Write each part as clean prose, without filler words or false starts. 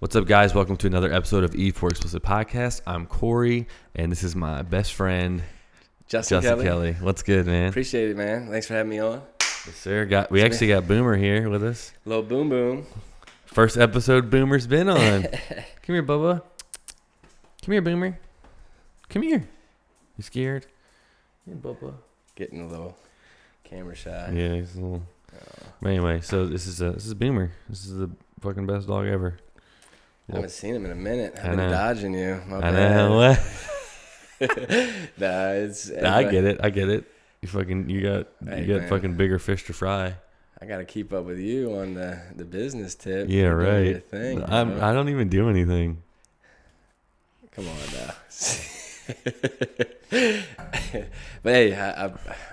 What's up, guys? Welcome to another episode of E for Explicit Podcast. I'm Corey, and this is my best friend, Justin Kelly. What's good, man? Appreciate it, man. Thanks for having me on. Yes, sir. We actually got Boomer here with us. Little boom boom. First episode Boomer's been on. Come here, Bubba. Come here, Boomer. Come here. You scared? Here, Bubba. Getting a little camera shy. Yeah, he's a little. But anyway, so this is Boomer. This is the fucking best dog ever. I haven't seen him in a minute. I've I been know. dodging you. My I bad. know. What? I get it. You got man. fucking bigger fish to fry. I got to keep up with you on the business tip. Yeah, You're doing right. your thing, I don't even do anything. Come on now. But hey,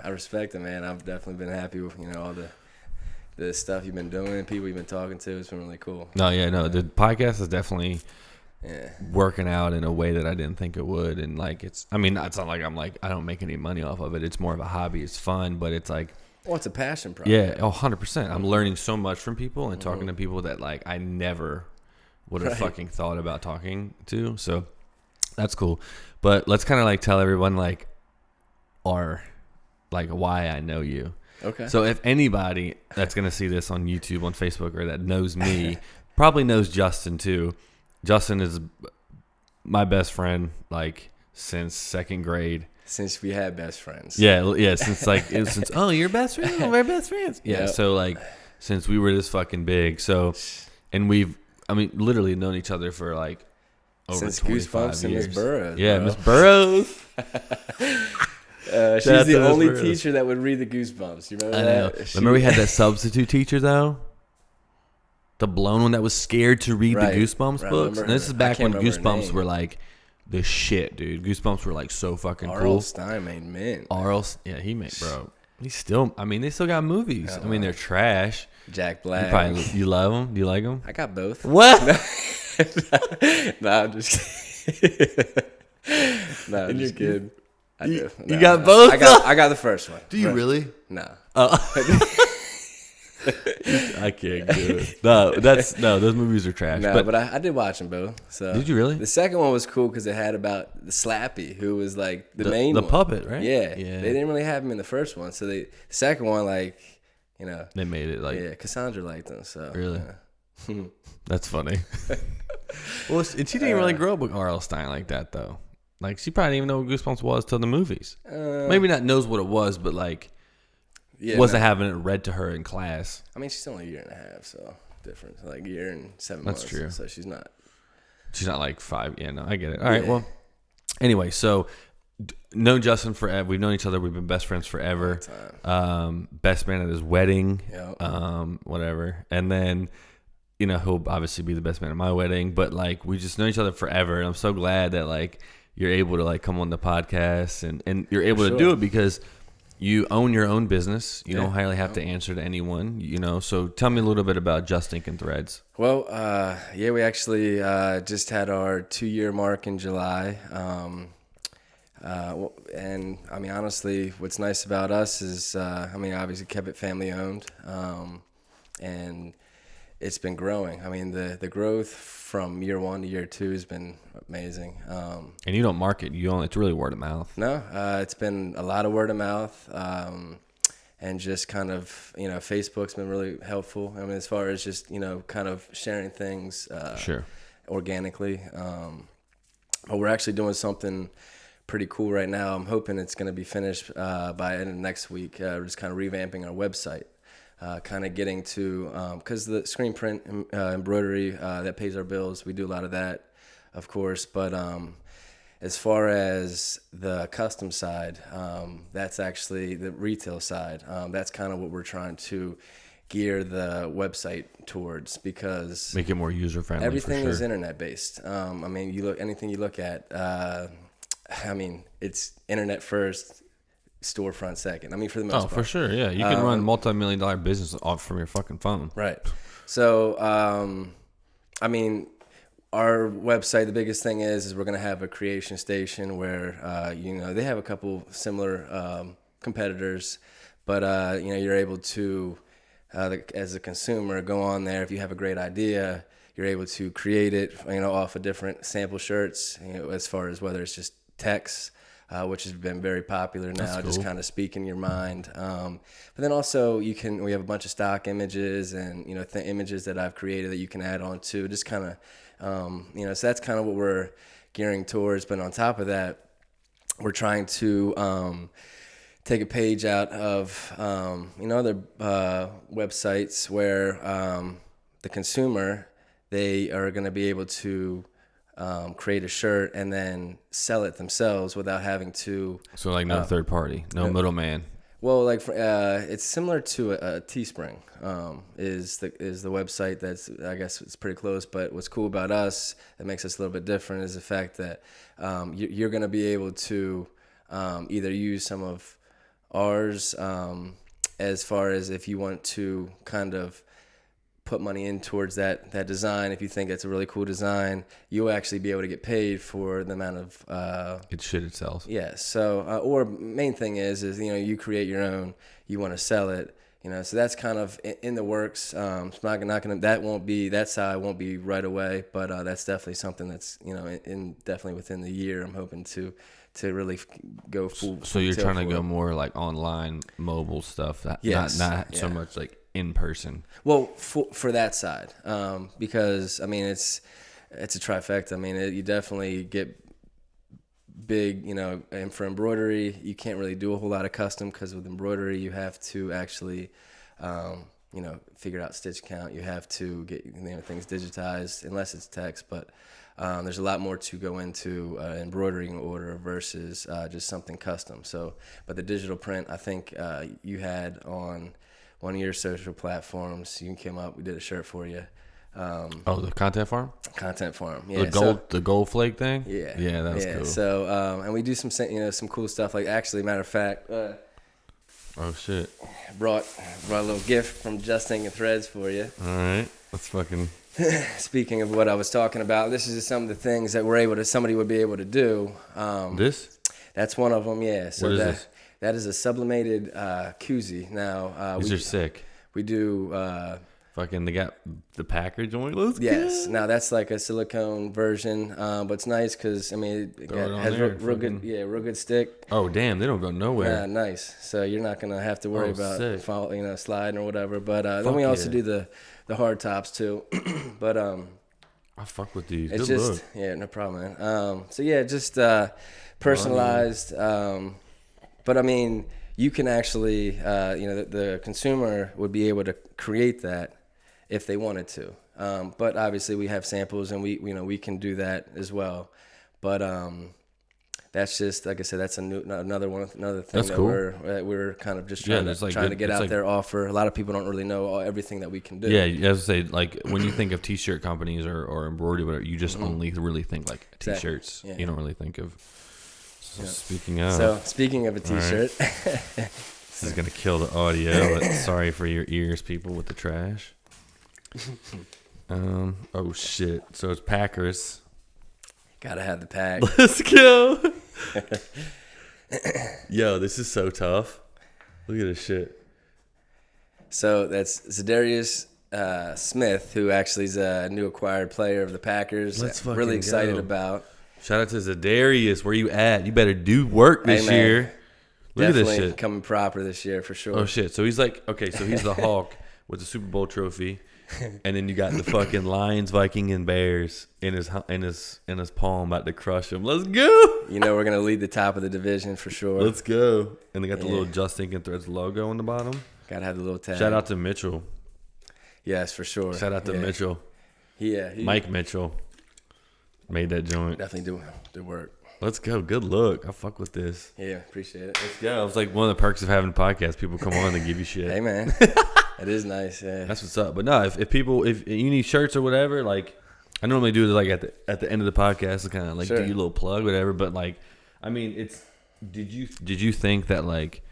I respect it, man. I've definitely been happy with all the stuff you've been doing, people you've been talking to. It's been really cool. The podcast is definitely Yeah. working out in a way that I didn't think it would, and it's not like I don't make any money off of it. It's more of a hobby. It's fun, but it's like, Well, it's a passion project. 100%. I'm learning so much from people and talking to people that I never would have fucking thought about talking to. So that's cool. But let's kind of tell everyone why I know you. Okay. So if anybody that's going to see this on YouTube, on Facebook, or that knows me, probably knows Justin too. Justin is my best friend, since second grade. Since we had best friends. Yeah, since you're best friends, we're best friends. Yeah, Yep. so since we were this fucking big, and we've literally known each other for over Since 25 Goosebumps and years. Miss Burroughs. Yeah, bro. Miss Burroughs. She's Shout out the to Miss only Burroughs. teacher that would read the Goosebumps. You remember I know. that? Remember we had that substitute teacher though? The blown one that was scared to read Right. the Goosebumps Right, I books. And remember this is her. I back when can't remember her Goosebumps name. were the shit, dude. Goosebumps were so fucking R.L. cool. Stein made mint. He made, bro. He still, they still got movies. They're trash. Jack Black. You love them? Do you like them? I got both. What? No, I'm just kidding. No, I'm just kidding. I do. You got both? I got the first one. Do you really? No. I can't do it. Those movies are trash. No, but I did watch them both. So Did you really? The second one was cool because it had about the Slappy, who was the main the one. puppet, right? Yeah. Yeah. They didn't really have him in the first one, so the second one, They made it yeah, Cassandra liked him. So Really? yeah. That's funny. Well, and she didn't really grow up with R.L. Stein like that, though. She probably didn't even know what Goosebumps was till the movies. Maybe not knows what it was, but Yeah, wasn't having it read to her in class. she's only a year and a half, so different. A year and 7 That's months. true. So she's not. She's not 5. Yeah, no, I get it. All right, Yeah. well, anyway, so known Justin forever. We've known each other. We've been best friends forever. Best man at his wedding. Yep. Whatever. And then, he'll obviously be the best man at my wedding. But we just know each other forever. And I'm so glad that you're able to come on the podcast and you're able to do it because you own your own business. You don't hardly have to answer to anyone. So tell me a little bit about Just Thinking Threads. Well, we actually just had our 2-year mark in July. And honestly, what's nice about us is, obviously kept it family owned. And it's been growing. The growth from year 1 to year 2 has been amazing. And you don't market. It's really word of mouth. No, it's been a lot of word of mouth. And just kind of, Facebook's been really helpful. As far as just, kind of sharing things Sure. organically. But we're actually doing something pretty cool right now. I'm hoping it's going to be finished by end of next week. We're just kind of revamping our website. Kind of getting to, because the screen print embroidery, that pays our bills. We do a lot of that, of course. But as far as the custom side, that's actually the retail side. That's kind of what we're trying to gear the website towards, because Make it more user friendly. everything for sure. is internet based. Anything you look at, it's internet first, storefront second. For the most part. For sure, yeah. You can run multi-million-dollar business off from your fucking phone. Right. So, our website, the biggest thing is we're going to have a creation station where, they have a couple similar competitors, but, you're able to, as a consumer, go on there. If you have a great idea, you're able to create it, off of different sample shirts, as far as whether it's just text, which has been very popular now. That's cool. Just kind of speaking your mind. But then also we have a bunch of stock images and, images that I've created that you can add on to, just kind of, so that's kind of what we're gearing towards. But on top of that, we're trying to take a page out of other websites where the consumer, they are going to be able to create a shirt and then sell it themselves without having to. So like no third party, no middleman. Well, it's similar to a Teespring. Is the website that's, I guess it's pretty close. But what's cool about us that makes us a little bit different is the fact that you're going to be able to either use some of ours as far as if you want to kind of put money in towards that design. If you think it's a really cool design, you'll actually be able to get paid for the amount of it shit itself. Yeah. So or main thing is you create your own, you want to sell it, so that's kind of in the works. It's not gonna that side won't be right away, but that's definitely something that's definitely within the year. I'm hoping to really go full. So you're trying to go more like online mobile stuff, yes. not so much like in person. Well, for that side, because I mean it's a trifecta. I mean you definitely get big, and for embroidery you can't really do a whole lot of custom, because with embroidery you have to actually figure out stitch count. You have to get things digitized unless it's text, but there's a lot more to go into embroidering order versus just something custom. So, but the digital print, I think you had on one of your social platforms, you came up, we did a shirt for you. The Content Farm? Content Farm, yeah. The gold flake thing? Yeah. Yeah, that's cool. So, and we do some cool stuff. Like, actually, matter of fact, oh shit, brought a little gift from Justin and Threads for you. All right, let's fucking. Speaking of what I was talking about, this is just some of the things that somebody would be able to do. This? That's one of them, yeah. So what is this? That is a sublimated koozie. Now, these are sick. We do. Fucking, they got the Packer joint. Let's yes. go. Now that's like a silicone version, but it's nice because it has real good stick. Oh damn, they don't go nowhere. Yeah, nice. So you're not gonna have to worry about sliding or whatever. But then we also do the hard tops too. But I fuck with these. It's good just look. Yeah, no problem, man. So yeah, just personalized. But I mean, you can actually, the consumer would be able to create that if they wanted to. But obviously we have samples and we can do that as well. But that's just, like I said, that's another thing that's that cool. we're kind of just trying to get out there, offer. A lot of people don't really know everything that we can do. Yeah, as I say, like when you think of t-shirt companies or embroidery, whatever, you just only really think like t-shirts. Exactly. Yeah. You don't really think of. So yeah. Speaking of a t-shirt, this is gonna kill the audio. But sorry for your ears, people, with the trash. Oh shit! So it's Packers. Gotta have the pack. Let's go. Yo, this is so tough. Look at this shit. So that's Zadarius Smith, who actually is a new acquired player of the Packers. Let's fucking really excited go. about. Shout out to Zadarius. Where you at? You better do work this year. Look Definitely at this shit. coming proper this year for sure. Oh shit! So he's like, okay, so he's the Hawk with the Super Bowl trophy, and then you got the fucking Lions, Viking, and Bears in his palm, about to crush him. Let's go! We're gonna lead the top of the division for sure. Let's go! And they got the little Justin and Threads logo on the bottom. Gotta have the little tag. Shout out to Mitchell. Yes, for sure. Shout out to Mitchell. Yeah, Mike Mitchell made that joint. Definitely do work. Let's go. Good look. I fuck with this. Yeah, appreciate it. Let's go. It's like one of the perks of having a podcast. People come on and give you shit. Hey, man. It is nice. Yeah. That's what's up. But no, if you need shirts or whatever, like I normally do it like at the end of the podcast to kind of like do your little plug, whatever. But like, I mean, did you think that like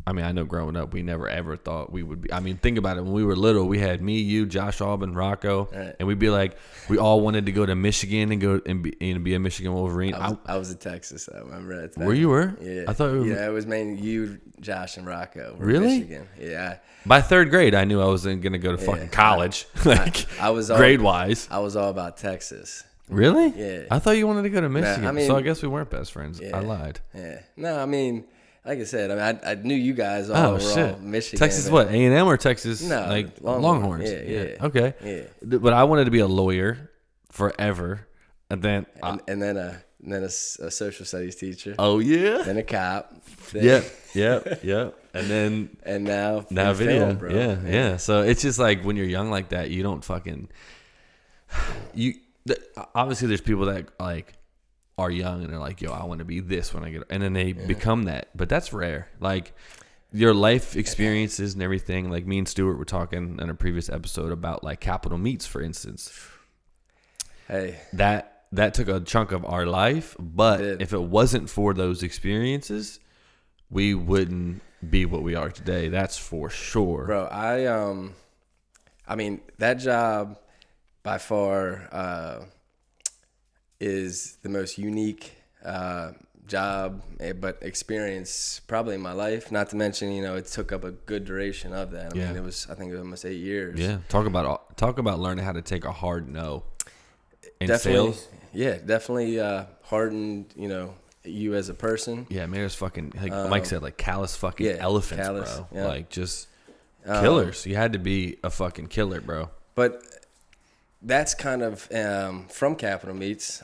I mean, I know growing up, we never ever thought we would be. I mean, think about it. When we were little, we had me, you, Josh Alban, Rocco, Right. and we'd be like, we all wanted to go to Michigan and go and be a Michigan Wolverine. I was in Texas. I remember that. Where you were? Yeah. I thought we were. Yeah, it was mainly you, Josh, and Rocco. Were Really? Michigan. Yeah. By third grade, I knew I wasn't going to go to fucking college, like I was grade wise. I was all about Texas. Really? Yeah. I thought you wanted to go to Michigan. I mean- so I guess we weren't best friends. Yeah. I lied. Yeah. No, I mean, like I said, I mean, I knew you guys all were all Michigan. Texas but- what? A&M or Texas? No, like Longhorns. Longhorns. Yeah. Okay. Yeah. But I wanted to be a lawyer forever, and then And then a social studies teacher. oh yeah, Then a cop. Then, yep. And then And now video, film, bro. yeah. So it's just like when you're young like that, you don't fucking obviously there's people that like are young and they're like, yo, I want to be this when I get, and then they become that, but that's rare. Like your life experiences and everything. Like me and Stuart were talking in a previous episode about like Capitol Meats, for instance. Hey, That took a chunk of our life, but It did. if it wasn't for those experiences, we wouldn't be what we are today. That's for sure. bro, I mean, that job by far is the most unique job, but experience probably in my life. Not to mention, it took up a good duration of that. I mean, I think it was almost 8 years. Yeah, talk about learning how to take a hard no in Definitely, sales. yeah, definitely hardened, you as a person. Yeah, man, there's fucking like Mike said, like callous fucking Yeah, elephants, callous, bro. yeah. Like just killers. You had to be a fucking killer, bro. But that's kind of from Capitol Meats.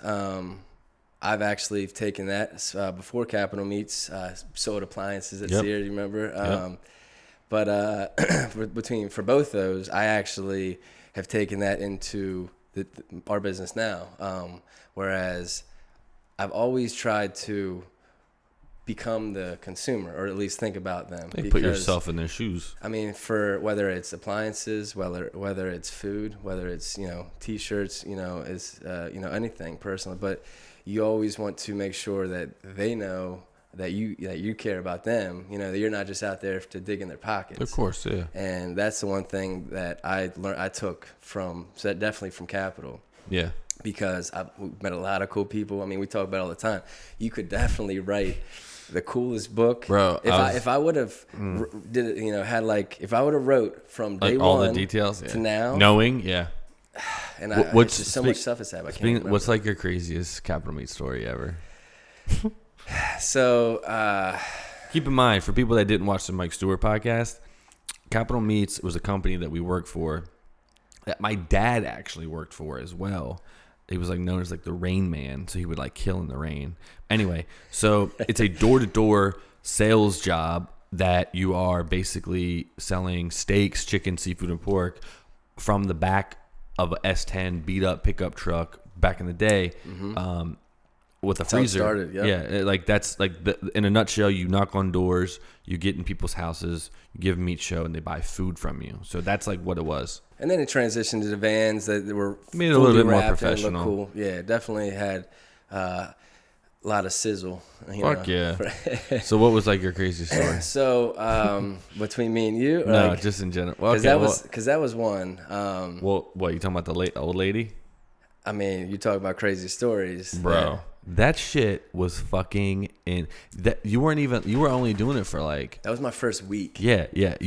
I've actually taken that before Capitol Meats, sold appliances at Yep. Sears, you remember? But for both those, I actually have taken that into our business now. Whereas I've always tried to become the consumer, or at least think about them. Hey, put yourself in their shoes. I mean, for whether it's appliances, whether it's food, whether it's t-shirts, anything personal, but you always want to make sure that they know that you care about them. That you're not just out there to dig in their pockets. Of course, yeah. And that's the one thing that I learned. I took definitely from Capital. Yeah. Because I've met a lot of cool people. I mean, we talk about it all the time. You could definitely write the coolest book, bro. If I would have did it, had like if I would have wrote from day like all one the details to now, knowing, yeah. and What's just so much stuff has happened. I can't remember. What's like your craziest Capitol Meat story ever? So keep in mind, for people that didn't watch the Mike Stewart podcast, Capitol Meats was a company that we worked for, that my dad actually worked for as well. He was like known as like the Rain Man, so he would like kill in the rain. Anyway, so it's a door-to-door sales job that you are basically selling steaks, chicken, seafood, and pork from the back of a S10 beat-up pickup truck back in the day. With a freezer. How it started, yeah. Like that's like in a nutshell. You knock on doors, you get in people's houses, you give them meat show, and they buy food from you. So that's like what it was. And then it transitioned to the vans that were Made it a little bit more wrapped and professional. looked cool. Yeah, definitely had a lot of sizzle. Fuck yeah. So what was like your crazy story? So between me and you, No, just in general. Well, because that was one. Well, what you talking about, the old lady? I mean, you talk about crazy stories, Bro. That shit was fucking in. That you were only doing it for like. That was my first week. Yeah.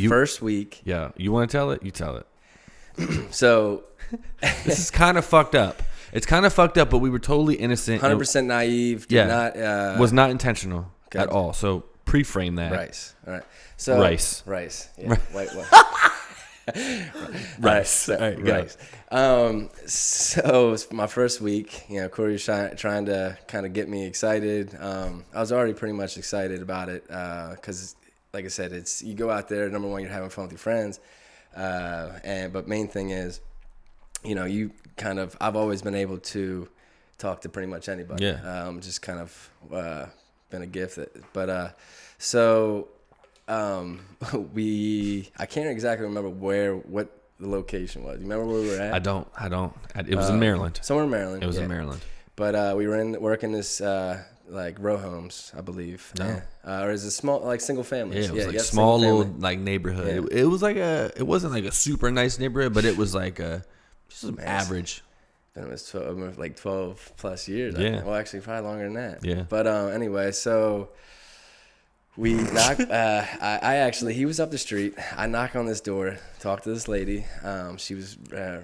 First week. Yeah. You want to tell it? You tell it. So This is kind of fucked up. It's kind of fucked up, but we were totally innocent. 100% naive. Not was not intentional okay. at all. So pre-frame that. rice. All right. So Rice. Yeah. White. Rice. All right, Rice. So it was my first week. Corey was trying to kind of get me excited. I was already pretty much excited about it because, like I said, it's you go out there. Number one, you're having fun with your friends, but main thing is, you kind of. I've always been able to talk to pretty much anybody. Yeah. Just kind of been a gift. So. I can't exactly remember what the location was. You remember where we were at? I don't. It was in Maryland. Somewhere in Maryland. It was in Maryland. But we were working this like row homes, I believe. No. Or is it small, like single families? Yeah, it was like small single little family. like neighborhood. It was like it wasn't like a super nice neighborhood, but it was like just average. And it was 12 plus years. Yeah. Well, actually, probably longer than that. Yeah. But anyway, so we knock. I actually, he was up the street. I knock on this door, talk to this lady. She was a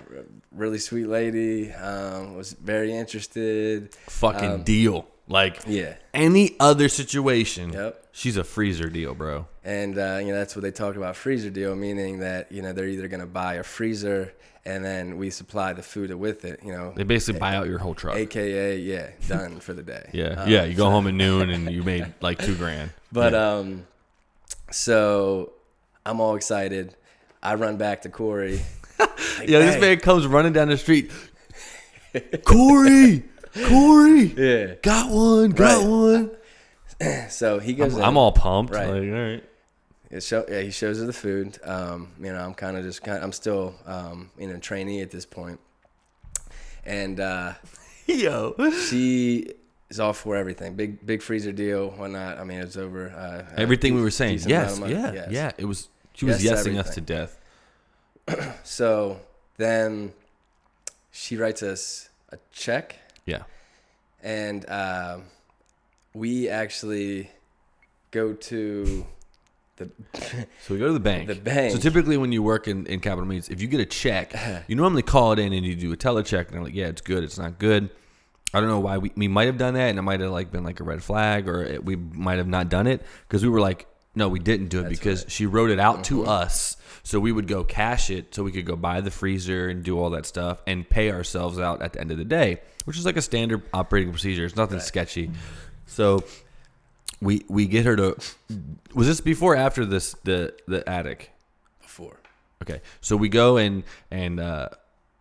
really sweet lady. Was very interested. Fucking deal. Like Yeah. any other situation. Yep. She's a freezer deal, bro. And that's what they talk about, freezer deal, meaning that they're either gonna buy a freezer and then we supply the food with it. They basically buy out your whole truck. AKA, done for the day. Yeah, you go home at noon and you made like $2,000. But so I'm all excited. I run back to Corey. Like, this man comes running down the street. Corey, yeah, got one. So he goes. I'm all pumped. Right. Like, all right. He shows her the food. I'm I'm still trainee at this point, and Yo, she is all for everything. Big freezer deal, whatnot. I mean, it's over. everything we were saying. Yes. Yeah. It was. She was yesing us to death. So then she writes us a check. Yeah. And we actually go to the. So we go to the bank. The bank. So typically when you work in capital meetings, if you get a check, you normally call it in and you do a telecheck. And they're like, yeah, it's good. It's not good. I don't know why we might have done that, and it might have like been like a red flag, or we might have not done it because we were like, no, we didn't do it because she wrote it out to us. So we would go cash it so we could go buy the freezer and do all that stuff and pay ourselves out at the end of the day, which is like a standard operating procedure. It's nothing sketchy. So we get her to. Was this before or after this the attic? Before. Okay, so we go and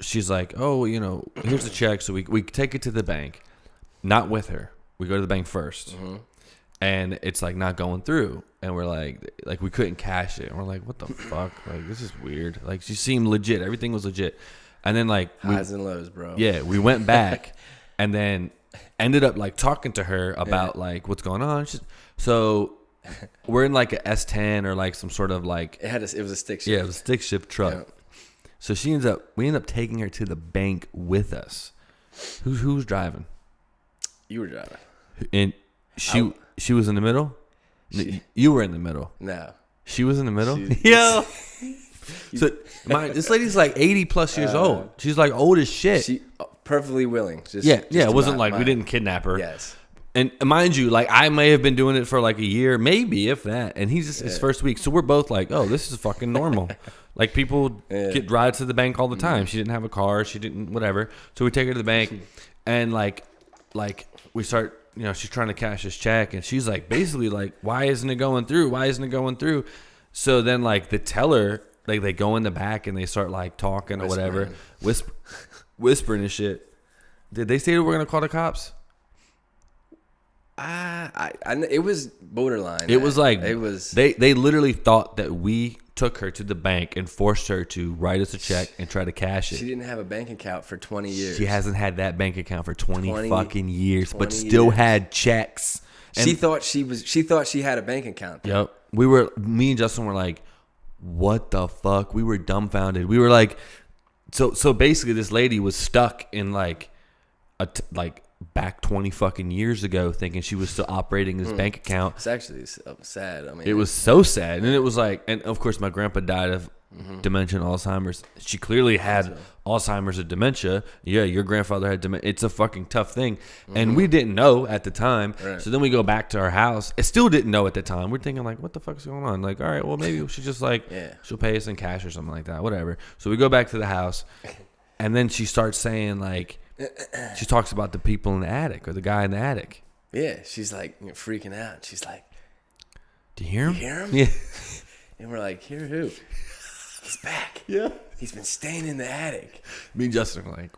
she's like, oh, here's the check. So we take it to the bank, not with her. We go to the bank first. And it's like not going through, and we're like we couldn't cash it, and we're like, what the fuck? Like, this is weird. Like, she seemed legit. Everything was legit. And then like highs and lows, bro. Yeah, we went back, and then ended up like talking to her about like what's going on. So we're in like a S10 or like some sort of like it was a stick shift. Yeah, it was a stick shift truck. Yeah. So we end up taking her to the bank with us. Who's driving? You were driving. And she was in the middle? You were in the middle. No. She was in the middle? Yo. So this lady's like 80 plus years old. She's like old as shit. She perfectly willing. It wasn't like we didn't kidnap her. Yes. And mind you, like I may have been doing it for like a year, maybe if that. And he's just his first week. So we're both like, oh, this is fucking normal. Like people get rides to the bank all the time. She didn't have a car. She didn't whatever. So we take her to the bank and like we start, she's trying to cash this check, and she's like, basically like, why isn't it going through? Why isn't it going through? So then like the teller, like they go in the back and they start like talking or whatever, whispering and shit. Did they say we're gonna call the cops? It was borderline. It was like it was. They literally thought that we took her to the bank and forced her to write us a check and try to cash it. She didn't have a bank account for 20 years. She hasn't had that bank account for 20 fucking years, but still had checks. And she thought she had a bank account. Yep. Me and Justin were like, what the fuck? We were dumbfounded. We were like, so basically this lady was stuck in like back 20 fucking years ago, thinking she was still operating this bank account. It's actually sad. I mean, it was so sad. And it was like, and of course my grandpa died of dementia and Alzheimer's. She clearly had Alzheimer's and dementia. Yeah, your grandfather had dementia. It's a fucking tough thing. And we didn't know at the time. Right. So then we go back to our house. I still didn't know at the time. We're thinking like, what the fuck is going on? Like, all right, well, maybe she just like, she'll pay us in cash or something like that. Whatever. So we go back to the house. And then she starts saying like, she talks about the people in the attic or the guy in the attic. Yeah, she's like freaking out. She's like, "Do you hear him? You hear him?" Yeah. And we're like, "Hear who? He's back. Yeah. He's been staying in the attic." Me and Justin are like,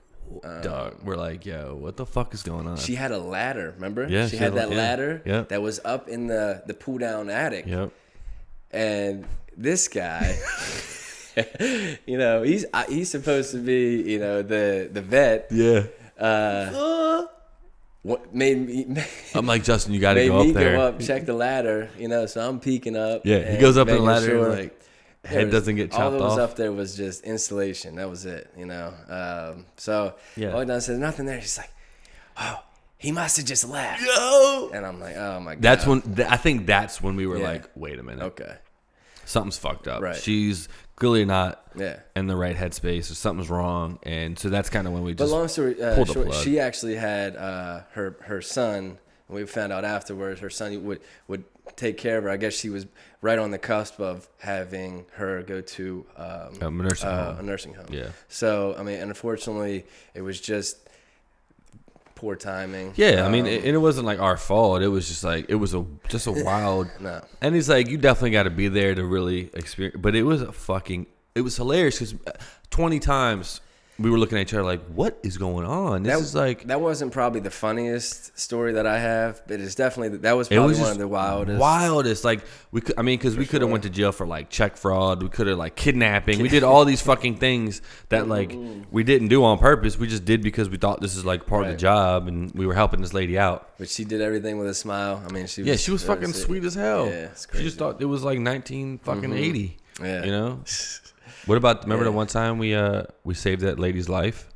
dog. We're like, yo, what the fuck is going on? She had a ladder, remember? Yeah. She had that ladder Yep. that was up in the pull down attic. Yep. And this guy, he's supposed to be, the vet. Yeah. what made me. I'm like, Justin, you got to made go me up there. go up, check the ladder. So I'm peeking up. Yeah, he goes up in the ladder. Sure And like, head doesn't get chopped off. All that was up there was just insulation. That was it. So yeah. all done says nothing there. She's like, oh, he must have just left. Yo! And I'm like, oh my god. That's when I think that's when we were like, wait a minute. Okay. Something's fucked up. Right. She's clearly not Yeah. in the right headspace, or something's wrong, and so that's kind of when we just. But long story pulled the short, plug. she actually had her son. And we found out afterwards her son would take care of her. I guess she was right on the cusp of having her go to a nursing home. Yeah. So I mean, unfortunately, it was just poor timing. Yeah, I mean, it wasn't like our fault. It was just like just a wild. No. And he's like, you definitely got to be there to really experience. But it was hilarious because 20 times we were looking at each other like, what is going on? This is like, that wasn't probably the funniest story that I have, but it's definitely that was probably one of the wildest. Like we could, I mean, because we could have went to jail for like check fraud. We could have like kidnapping. We did all these fucking things that like we didn't do on purpose. We just did because we thought this is like part of the job, and we were helping this lady out. But she did everything with a smile. I mean, she was fucking sweet as hell. Yeah, it's crazy. She just thought it was like 1980. Yeah, you know. What about remember the one time we saved that lady's life?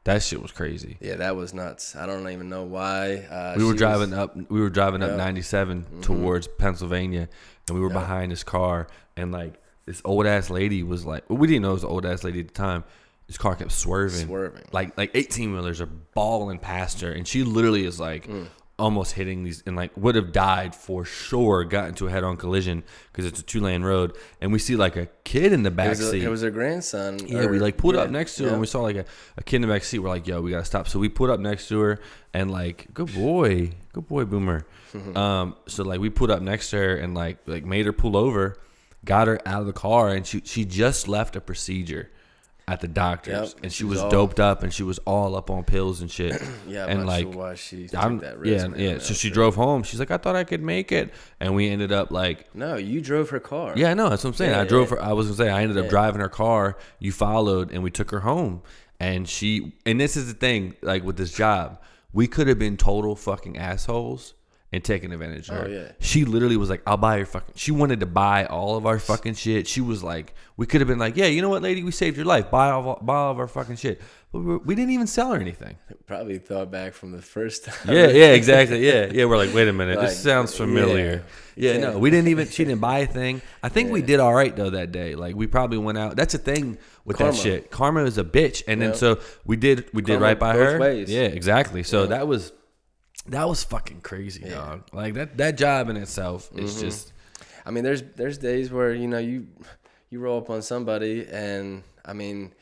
That shit was crazy. Yeah, that was nuts. I don't even know why. We were driving up 97 towards Pennsylvania, and we were behind this car, and like this old ass lady was like, we didn't know it was an old ass lady at the time. This car kept swerving. Like 18-wheelers are balling past her, and she literally is like almost hitting these, and like would have died for sure. Got into a head-on collision because it's a 2-lane road, and we see like a kid in the back seat. It was her grandson. Yeah, we like pulled up next to her, and we saw like a kid in the back seat. We're like, yo, we gotta stop. So we pulled up next to her, and like, good boy, Boomer. So like we pulled up next to her and like made her pull over, got her out of the car, and she just left a procedure at the doctor's, and she was doped up, and she was all up on pills and shit. Yeah, and I'm like, not sure why she took that risk. Yeah. So she drove home. She's like, I thought I could make it, and we ended up like. No, you drove her car. Yeah, I know. That's what I'm saying. I drove her. I was gonna say I ended up driving her car. You followed, and we took her home. And this is the thing, like with this job, we could have been total fucking assholes and taking advantage of her. Yeah. She literally was like, I'll buy your fucking. She wanted to buy all of our fucking shit. She was like, we could have been like, yeah, you know what, lady, we saved your life. Buy all of our fucking shit. But we didn't even sell her anything. Probably thought back from the first time. Yeah, exactly. Yeah, we're like, wait a minute, this sounds familiar. Yeah, no, we didn't even. She didn't buy a thing. I think we did all right though that day. Like we probably went out. That's the thing with that shit. Karma is a bitch, and then so we did right by her. Ways. Yeah, exactly. So that was fucking crazy, dog. Like that job in itself is just. I mean, there's days where you roll up on somebody, and I mean,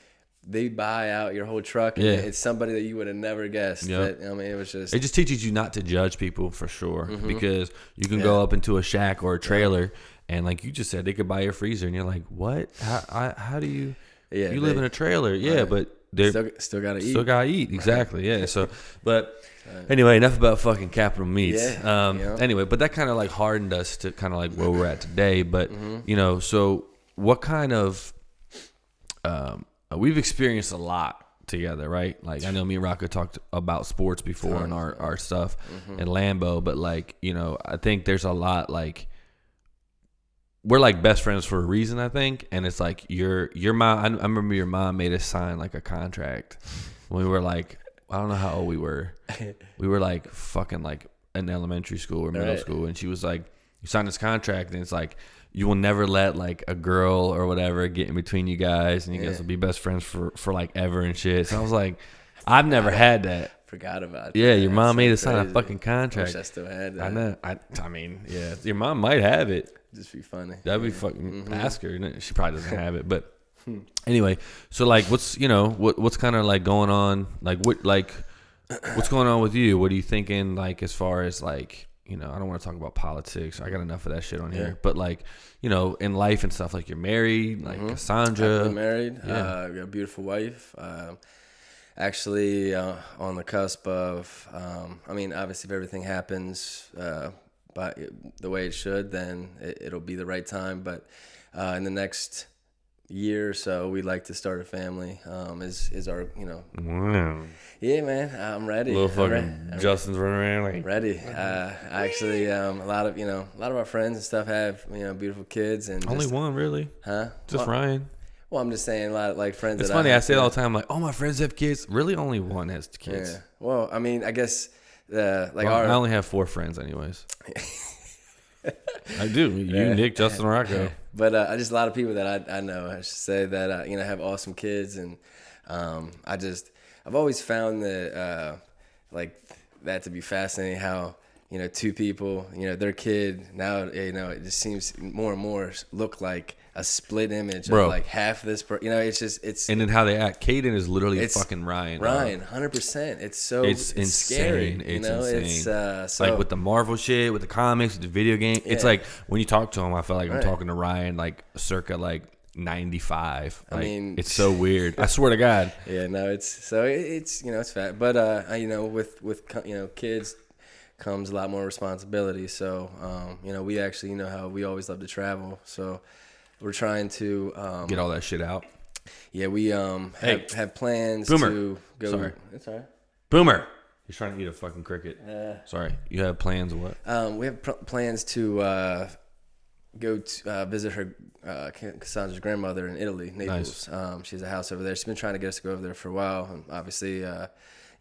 they buy out your whole truck, and it's somebody that you would have never guessed. That, I mean, it just teaches you not to judge people for sure, because you can go up into a shack or a trailer, and like you just said, they could buy your freezer, and you're like, what? How do you? Yeah, you live in a trailer, but they still gotta eat. Still gotta eat, exactly. Yeah. So, but anyway, enough about fucking Capital Meats. Anyway, but that kind of like hardened us to kind of like where we're at today. But so what kind of we've experienced a lot together, right? Like I know me and Rocco talked about sports before and our stuff in Lambo, but like I think there's a lot like. We're like best friends for a reason, I think, and it's like your mom. I remember your mom made us sign like a contract when we were like, I don't know how old we were. We were like fucking like in elementary school or middle school, and she was like, "You signed this contract, and it's like you will never let like a girl or whatever get in between you guys, and you guys will be best friends for like ever and shit." So I was like, I've never had that. Forgot about it. Yeah, your mom made us sign a fucking contract. Wish I still had that. I know. I mean, yeah, your mom might have it. Just be funny. That'd be fucking ask her. She probably doesn't have it, but anyway. So like, what's what's kind of like going on? What's going on with you? What are you thinking? Like as far as like I don't want to talk about politics. I got enough of that shit on here. But like in life and stuff. Like you're married, like Cassandra. I'm married. I got a beautiful wife. Actually, on the cusp of. I mean, obviously, if everything happens. But the way it should, then it'll be the right time. But in the next year or so, we'd like to start a family. Is our, Wow. yeah, man, I'm ready. Little fucking Justin's running around like. Ready. Actually, a lot of our friends and stuff have, beautiful kids, and Only one really. huh? Just Ryan. Well, I'm just saying, a lot of like friends. It's that funny. I say it all have the time. Like, oh, my friends have kids. Really, only one has kids. Yeah. Well, I mean, I guess I only have 4 friends, anyways. I do. You, Nick, Justin, Rocco. But just a lot of people that I know, I should say, that have awesome kids, and I've always found that that to be fascinating. How 2 people, their kid now, it just seems more and more look like a split image of like half this it's and then how they act. Caden is literally fucking Ryan. 100%. It's insane. scary. It's insane. It's like with the Marvel shit, with the comics, with the video game. Yeah. It's like when you talk to him, I feel like I'm talking to Ryan like circa like 95. Like, I mean, it's so weird. I swear to God. Yeah, no, it's it's fat, but with kids comes a lot more responsibility. So we actually how we always love to travel. So we're trying to get all that shit out. Yeah, we have plans Boomer. to go. Sorry. It's all right. Boomer. He's trying to eat a fucking cricket. Sorry. You have plans of what? We have plans to go to visit her Cassandra's grandmother in Italy, Naples. Nice. She has a house over there. She's been trying to get us to go over there for a while, and obviously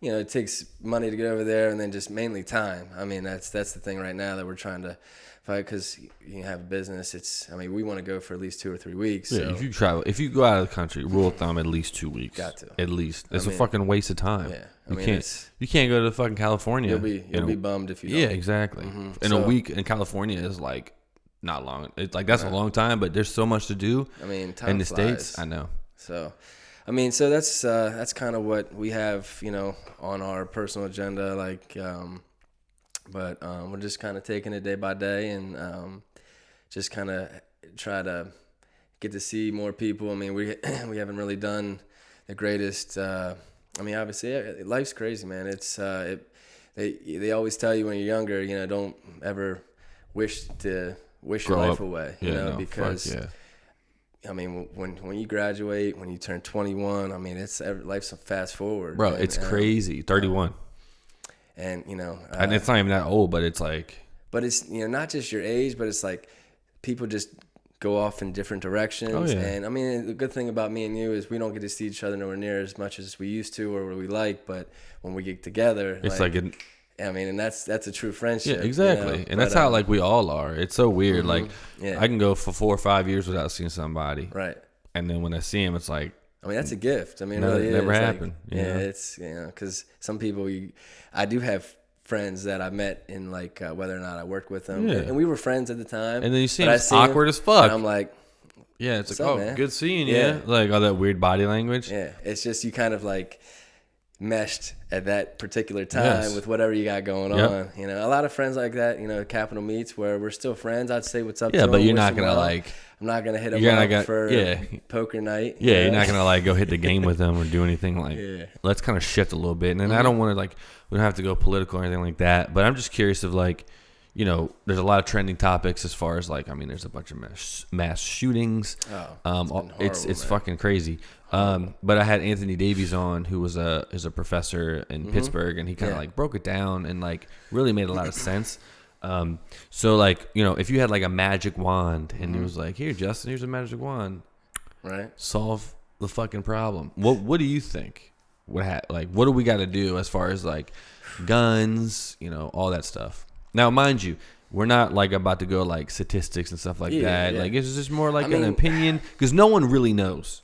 it takes money to get over there, and then just mainly time. I mean, that's the thing right now that we're trying to fight, because you have a business. We want to go for at least 2 or 3 weeks. Yeah, so. if you go out of the country, rule of thumb, at least 2 weeks. Got to. At least. It's a fucking waste of time. Yeah. You can't go to fucking California. You'll be bummed if you don't. Yeah, exactly. Mm-hmm. And a week in California is like not long. It's like that's a long time, but there's so much to do. Time in the flies. States. I know. So so that's kind of what we have, on our personal agenda. But we're just kind of taking it day by day, and just kind of try to get to see more people. We haven't really done the greatest. Obviously, life's crazy, man. It's they always tell you when you're younger, don't ever wish your life away, because. When you graduate, when you turn 21, life's a fast forward. Bro, it's crazy. 31. And and it's not even that old, but it's like. But it's not just your age, but it's like people just go off in different directions. Oh, yeah. And the good thing about me and you is we don't get to see each other nowhere near as much as we used to or we like. But when we get together, it's and that's a true friendship. Yeah, exactly. And that's how we all are. It's so weird. Mm-hmm. I can go for 4 or 5 years without seeing somebody. Right. And then when I see him, it's like. That's a gift. It really never happened. It's because some people I do have friends that I met in whether or not I worked with them, and we were friends at the time. And then you see him awkward as fuck. And I'm like, yeah, it's like, man? Good seeing you. Yeah. Like all that weird body language. Yeah, it's just you kind of meshed at that particular time with whatever you got going on. A lot of friends like that. Capital meets where we're still friends. I'd say what's up. Yeah, to but them, you're not gonna I'm not gonna hit them up for poker night. Yeah, you're not gonna go hit the game with them or do anything Let's kind of shift a little bit. And I don't want to we don't have to go political or anything like that. But I'm just curious of there's a lot of trending topics as far as there's a bunch of mass shootings. It's fucking crazy. But I had Anthony Davies on, who is a professor in Pittsburgh, and he kind of broke it down and really made a lot of sense. So if you had a magic wand and he was like, here, Justin, here's a magic wand, right? Solve the fucking problem. What do you think? What do we got to do as far as guns, all that stuff? Now, mind you, we're not about to go statistics and stuff that. Yeah. It's just more an opinion, because no one really knows.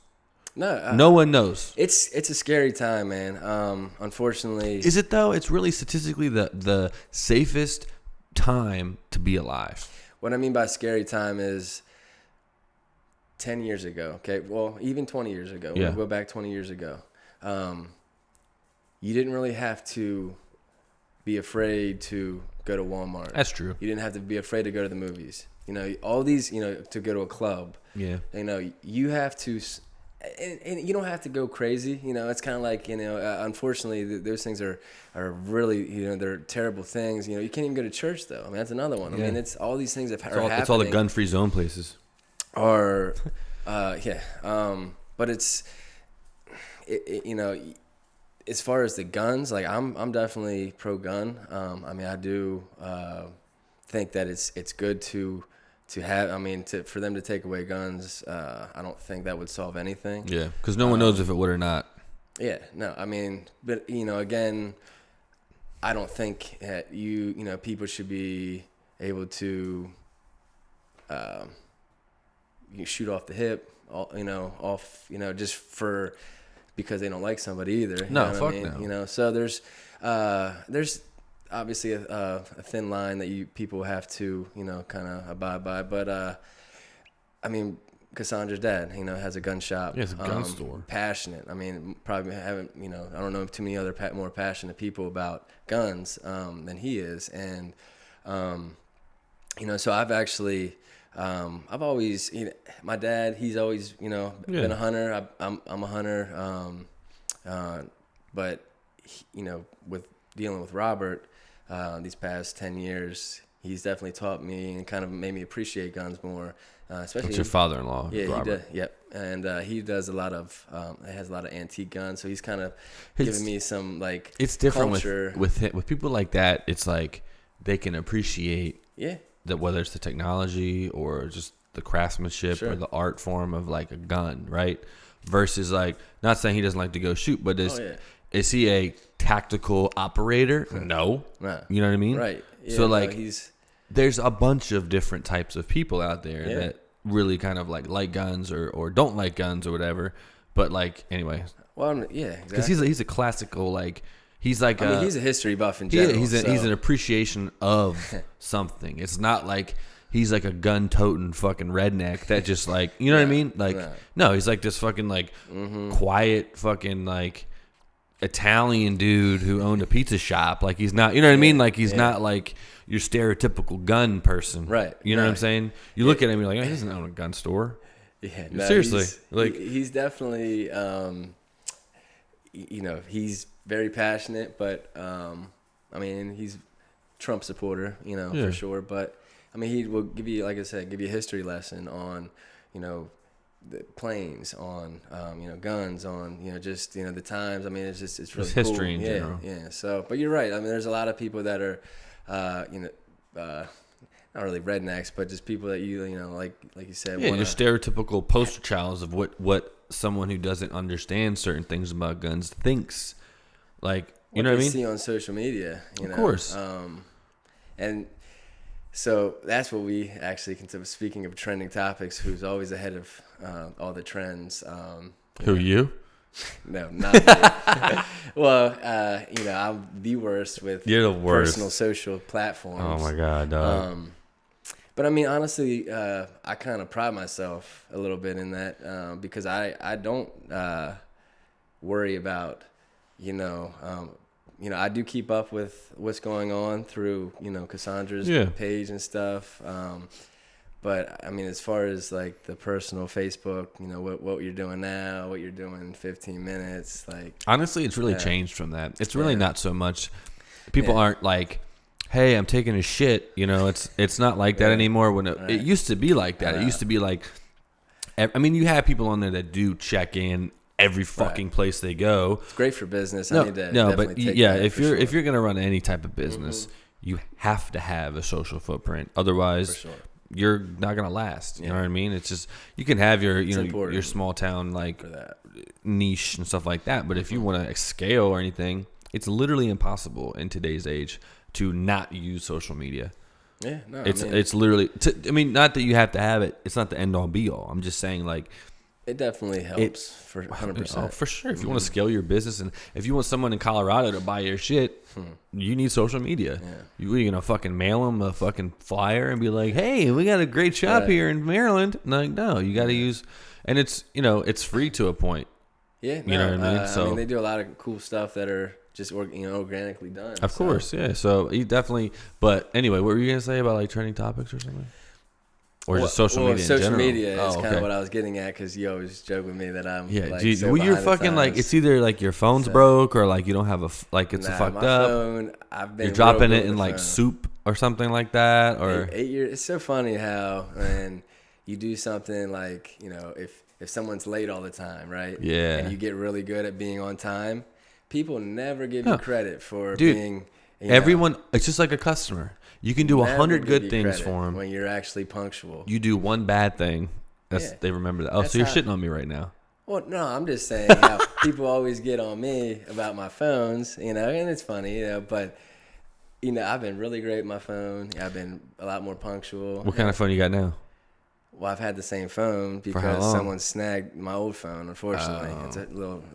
No one knows. It's a scary time, man. Unfortunately, is it though? It's really statistically the safest time to be alive. What I mean by scary time is 10 years ago. Okay, well, even 20 years ago. Yeah. We'll go back 20 years ago. You didn't really have to be afraid to go to Walmart. That's true. You didn't have to be afraid to go to the movies. All these, to go to a club. Yeah. You have to, and you don't have to go crazy. It's kind of unfortunately, those things are really, they're terrible things. You can't even go to church though. That's another one. It's all these things that are happening. It's all the gun-free zone places. Are Yeah. But it's, you know, as far as the guns, like I'm definitely pro gun. I mean, I do think that it's good to have. I mean, for them to take away guns, I don't think that would solve anything. Yeah, because no one knows if it would or not. Yeah, no, I mean, but you know, again, I don't think that you know people should be able to you shoot off the hip, you know, just because they don't like somebody either. No, you know fuck I mean? no. You know, so there's obviously a thin line that people have to, you know, kind of abide by. But I mean, Cassandra's dad, you know, has a gun shop. Yeah, it's a gun store. Passionate. I mean, probably haven't, you know, I don't know too many other more passionate people about guns than he is. And, you know, so I've actually, I've always, you know, my dad, he's always, you know, been a hunter. I'm a hunter. But, you know, with dealing with Robert these past 10 years, he's definitely taught me and kind of made me appreciate guns more. Especially It's your father-in-law, yeah, Robert. he does. Yep, and he does a lot of has a lot of antique guns, so he's kind of giving me some like it's different culture. with people like that. It's like they can appreciate that, whether it's the technology or just the craftsmanship or the art form of like a gun, right? Versus like, not saying he doesn't like to go shoot, but is he a tactical operator? No, you know what I mean, right? Yeah, so like he's. There's a bunch of different types of people out there that really kind of like guns or don't like guns or whatever. But like, anyway. Well, yeah, exactly. Because he's a classical, like, he's like I mean, he's a history buff in general. He's an appreciation of something. It's not like he's like a gun-toting fucking redneck that just like, you know what I mean? Like, no, he's like this fucking like quiet fucking like Italian dude who owned a pizza shop. Like, he's not, you know what I mean? Like, he's not like your stereotypical gun person, right? You know what I'm saying? You look at him, you're like, oh, he doesn't own a gun store. Yeah, seriously, he's definitely, you know, he's very passionate, but I mean, he's Trump supporter, you know, for sure. But I mean, he will give you, like I said, give you a history lesson on, you know, the planes, on you know, guns, on, you know, just, you know, the times. I mean, it's really cool. History in general. Yeah. So, but you're right. I mean, there's a lot of people that are, you know, not really rednecks, but just people that you know, like you said. Yeah, your stereotypical poster childs of what someone who doesn't understand certain things about guns thinks. Like, you know what I mean? See on social media, you know. Of course. And so that's what we actually consider. Speaking of trending topics, who's always ahead of all the trends? Who, you? No, not me. Well, you know, I'm the worst with You're the worst. Personal social platforms. Oh my god, dog. But I mean, honestly, I kind of pride myself a little bit in that because I don't worry about, you know, I do keep up with what's going on through, you know, Cassandra's page and stuff. But I mean, as far as like the personal Facebook, you know, what you're doing now, what you're doing in 15 minutes, like honestly, it's really changed from that. It's really not so much. People aren't like, hey, I'm taking a shit. You know, it's not like that anymore. When it used to be like that. It used to be like, I mean, you have people on there that do check in every fucking place they go. It's great for business. No, I need to but take yeah, that if you're gonna run any type of business, you have to have a social footprint. Otherwise, you're not gonna last. You know what I mean? It's just, you can have your your small town like niche and stuff like that, but if you want to scale or anything, it's literally impossible in today's age to not use social media. Yeah, no, it's literally. I mean, not that you have to have it. It's not the end all be all. I'm just saying, like, it definitly helps for 100%. Oh, for sure. If you want to scale your business, and if you want someone in Colorado to buy your shit, you need social media. Yeah. You're gonna fucking mail them a fucking flyer and be like, "Hey, we got a great shop here in Maryland." Like, no, you got to use, and it's, you know, it's free to a point. Yeah, you know what I mean. So I mean, they do a lot of cool stuff that are just organically done. Of course, yeah. So you definitely. But anyway, what were you gonna say about like trending topics or something? Or just social media in social general? Media is kind of what I was getting at, because you always joke with me that I'm like, dude, so you're fucking like, it's either like your phone's broke or like you don't have it's a fucked my up. Phone, I've been you're dropping it in like soup or something like that, or 8 years. It's so funny how, and you do something like, if someone's late all the time, right? Yeah. And you get really good at being on time, people never give you credit for Dude, being. Everyone, it's just like a customer. You can do 100 good things for them when you're actually punctual. You do one bad thing, they remember that. Oh, so you're shitting on me right now. Well, no, I'm just saying how people always get on me about my phones, and it's funny, but. I've been really great with my phone. I've been a lot more punctual. What kind of phone you got now? Well, I've had the same phone because someone snagged my old phone. Unfortunately,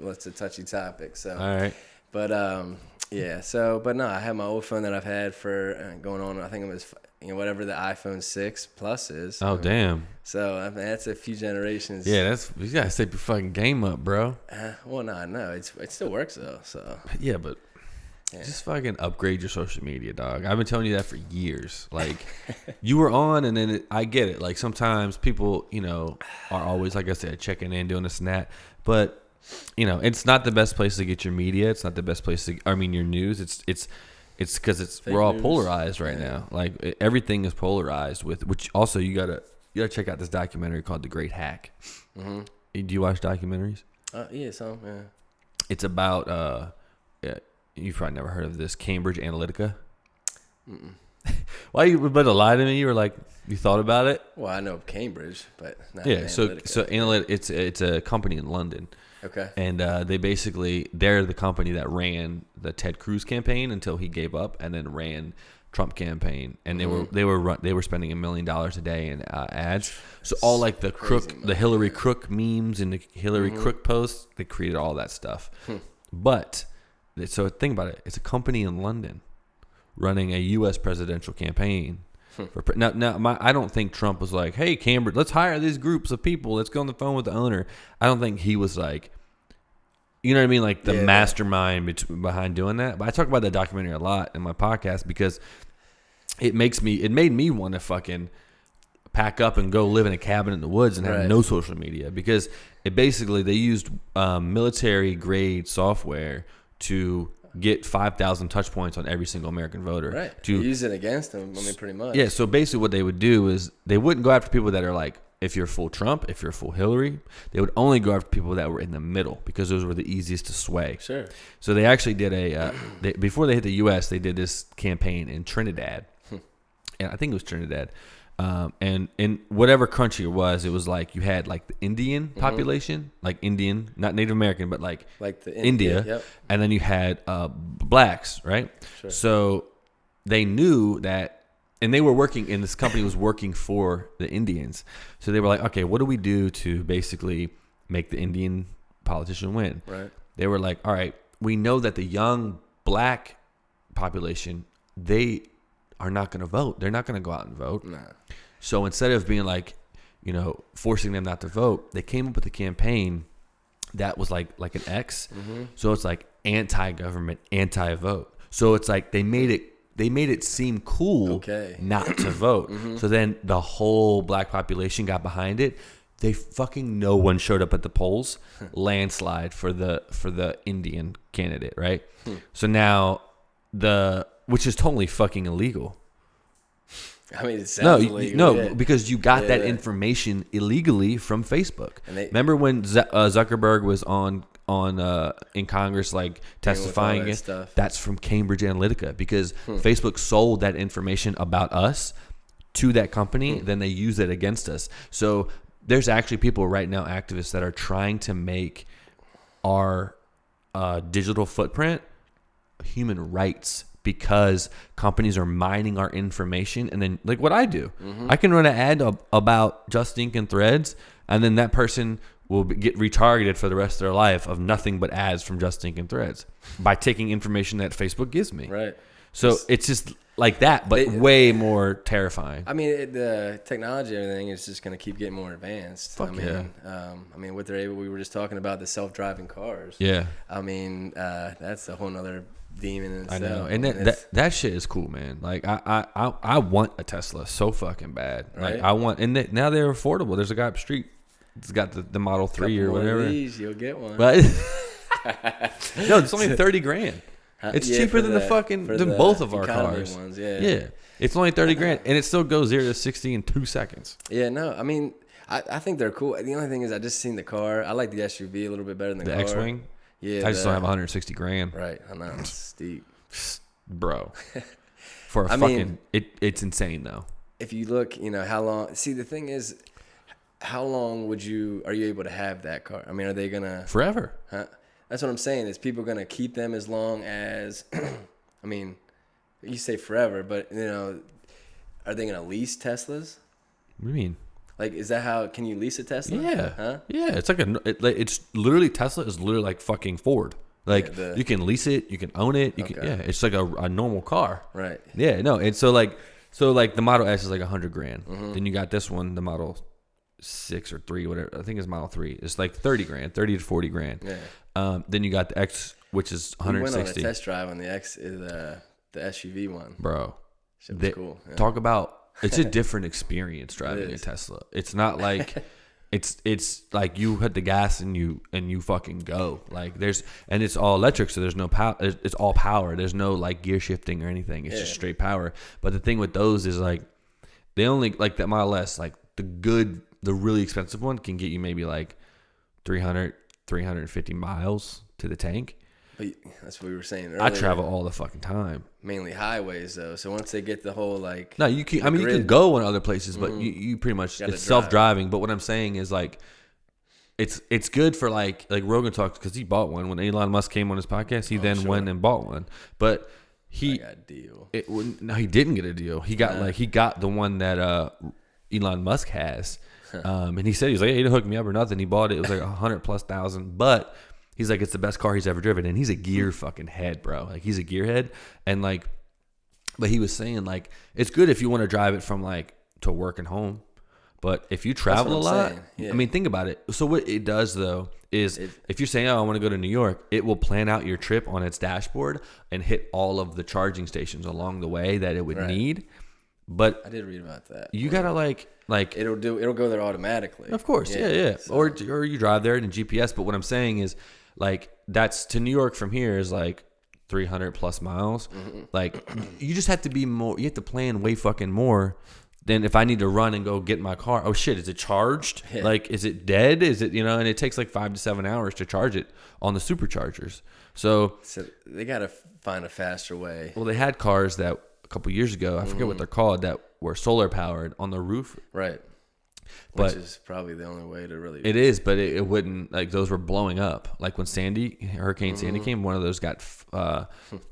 it's a touchy topic. So, all right. But but no, I have my old phone that I've had for going on. I think it was whatever the iPhone 6 Plus is. Oh damn! So I mean, that's a few generations. Yeah, you gotta step your fucking game up, bro. Well, no, it still works though. So yeah, but. Yeah. Just fucking upgrade your social media, dog. I've been telling you that for years. Like, you were on, and then I get it. Like, sometimes people, are always, like I said, checking in, doing this and that. But, it's not the best place to get your media. It's not the best place to, your news. It's because we're all polarized right now. Like, everything is polarized which also you gotta check out this documentary called The Great Hack. Mm-hmm. Do you watch documentaries? Yeah, some, yeah. It's about, you've probably never heard of this, Cambridge Analytica. Mm-mm. Why you about to lie to me? You were like, you thought about it? Well, I know Cambridge, but not Analytica. So it's a company in London. Okay. And they're the company that ran the Ted Cruz campaign until he gave up, and then ran Trump campaign. And they were spending $1 million a day in ads. So all like the Hillary Crook memes and the Hillary Crook posts, they created all that stuff. But so think about it. It's a company in London running a U.S. presidential campaign. I don't think Trump was like, hey, Cambridge, let's hire these groups of people. Let's go on the phone with the owner. I don't think he was like, you know what I mean? Like the mastermind behind doing that. But I talk about that documentary a lot in my podcast because it made me want to fucking pack up and go live in a cabin in the woods and have no social media because they used military grade software to get 5,000 touch points on every single American voter. Right. To use it against them, pretty much. Yeah, so basically what they would do is they wouldn't go after people that are like, if you're full Trump, if you're full Hillary, they would only go after people that were in the middle because those were the easiest to sway. Sure. So they actually did before they hit the U.S., they did this campaign in Trinidad. And I think it was Trinidad. And in whatever country it was like you had like the Indian population, like Indian, not Native American, but like the India. Yep. And then you had blacks, right? Sure. So they knew that, and they were working, and this company was working for the Indians. So they were like, okay, what do we do to basically make the Indian politician win? Right. They were like, all right, we know that the young black population, they are not going to vote. They're not going to go out and vote. Nah. So instead of being like, forcing them not to vote, they came up with a campaign that was like an X. Mm-hmm. So it's like anti-government, anti-vote. So it's like they made it seem cool not to vote. Mm-hmm. So then the whole black population got behind it. No one showed up at the polls. Landslide for the Indian candidate, right? So now which is totally fucking illegal. I mean, it sounds illegal. Because you got that information illegally from Facebook. Remember when Zuckerberg was on in Congress, like testifying against stuff? That's from Cambridge Analytica because Facebook sold that information about us to that company. Then they use it against us. So there's actually people right now, activists, that are trying to make our digital footprint human rights. Because companies are mining our information, and then like what I do, I can run an ad about Just Ink and Threads, and then that person will get retargeted for the rest of their life of nothing but ads from Just Ink and Threads by taking information that Facebook gives me. Right. So it's just like that, but way more terrifying. I mean, the technology, everything is just going to keep getting more advanced. Fuck what they're able. We were just talking about the self-driving cars. Yeah. I mean, that's a whole nother demon in itself. I know, and that shit is cool, man. Like I want a Tesla so fucking bad. Like I want, and now they're affordable. There's a guy up the street. It's got the Model 3 or whatever. Of these, you'll get one. But no, it's only $30,000. It's cheaper than than both of our cars. Ones, yeah. It's only $30,000, and it still goes 0 to 60 in 2 seconds. Yeah, no, I mean, I think they're cool. The only thing is I just seen the car. I like the SUV a little bit better than the car. X-Wing. Yeah, I just don't have 160 grand. Right, I know it's steep, bro. For a it's insane though. If you look, how long. See, the thing is, how long are you able to have that car? I mean, are they gonna forever? Huh? That's what I'm saying. Is people gonna keep them as long as? I mean, you say forever, but are they gonna lease Teslas? What do you mean? Like, is that how? Can you lease a Tesla? Yeah. Huh? Yeah. It's like it's literally Tesla is literally like fucking Ford. Like you can lease it, you can own it. It's like a normal car. Right. Yeah. No. And so the Model S is like 100 grand. Mm-hmm. Then you got this one, the Model 6 or 3, whatever. I think it's Model 3. It's like 30 grand, 30 to 40 grand. Yeah. Then you got the X, which is 160. We went on a test drive on the X, the SUV one. Bro. Shit was cool. Yeah. Talk about. It's a different experience driving a Tesla. It's not like it's like you hit the gas and you fucking go. Like it's all electric, so there's no power. It's all power. There's no like gear shifting or anything. It's just straight power. But the thing with those is like they only like that Model S, like the really expensive one can get you maybe like 350 miles to the tank. But that's what we were saying earlier. I travel all the fucking time. Mainly highways, though. So once they get the whole, like... No, you can. I mean, you can go in other places, but you pretty much... It's self-driving. But what I'm saying is, like, it's good for, like Rogan talks, because he bought one. When Elon Musk came on his podcast, he went and bought one. But he... I got a deal. No, he didn't get a deal. He got, he got the one that Elon Musk has. And he said, he was like, hey, he didn't hook me up or nothing. He bought it. It was like $100,000+. But... He's like, it's the best car he's ever driven. And he's a gear fucking head, bro. Like, he's a gearhead. And, like, but he was saying, like, it's good if you want to drive it from, like, to work and home. But if you travel a lot, I mean, think about it. So what it does, though, is if you're saying, oh, I want to go to New York, it will plan out your trip on its dashboard and hit all of the charging stations along the way that it would need. But I did read about that. You got to, like it'll go there automatically. Of course, yeah. So. Or you drive there in GPS. But what I'm saying is, like, that's to New York from here is like 300+ miles. Mm-hmm. Like, you just have to be more. You have to plan way fucking more than if I need to run and go get my car. Oh shit, is it charged? Yeah. Like, is it dead? Is it And it takes like 5 to 7 hours to charge it on the superchargers. So they gotta find a faster way. Well, they had cars that a couple years ago. I forget what they're called, that were solar powered on the roof. Right. Which is probably the only way to really... It is, but it wouldn't... Like, those were blowing up. Like, when Hurricane Sandy came, one of those got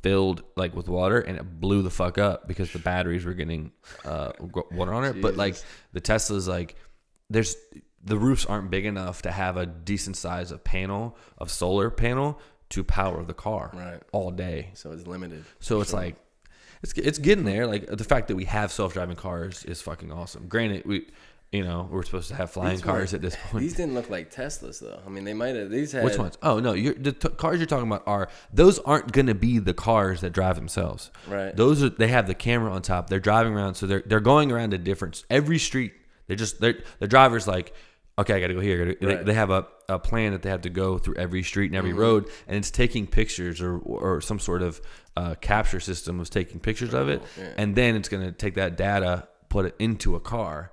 filled, like, with water, and it blew the fuck up because the batteries were getting water on it. Jesus. But, like, the Tesla's, like... The roofs aren't big enough to have a decent size of solar panel to power the car all day. So it's limited. So it's like... It's getting there. Like, the fact that we have self-driving cars is fucking awesome. Granted, we're supposed to have flying cars at this point. These didn't look like Teslas, though. I mean, they might have. These had... Which ones? Oh, no. The cars you're talking about those aren't going to be the cars that drive themselves. Right. They have the camera on top. They're driving around. So they're going around every street. The driver's like, okay, I got to go here. They have a plan that they have to go through every street and every road. And it's taking pictures or some sort of capture system was taking pictures of it. Yeah. And then it's going to take that data, put it into a car.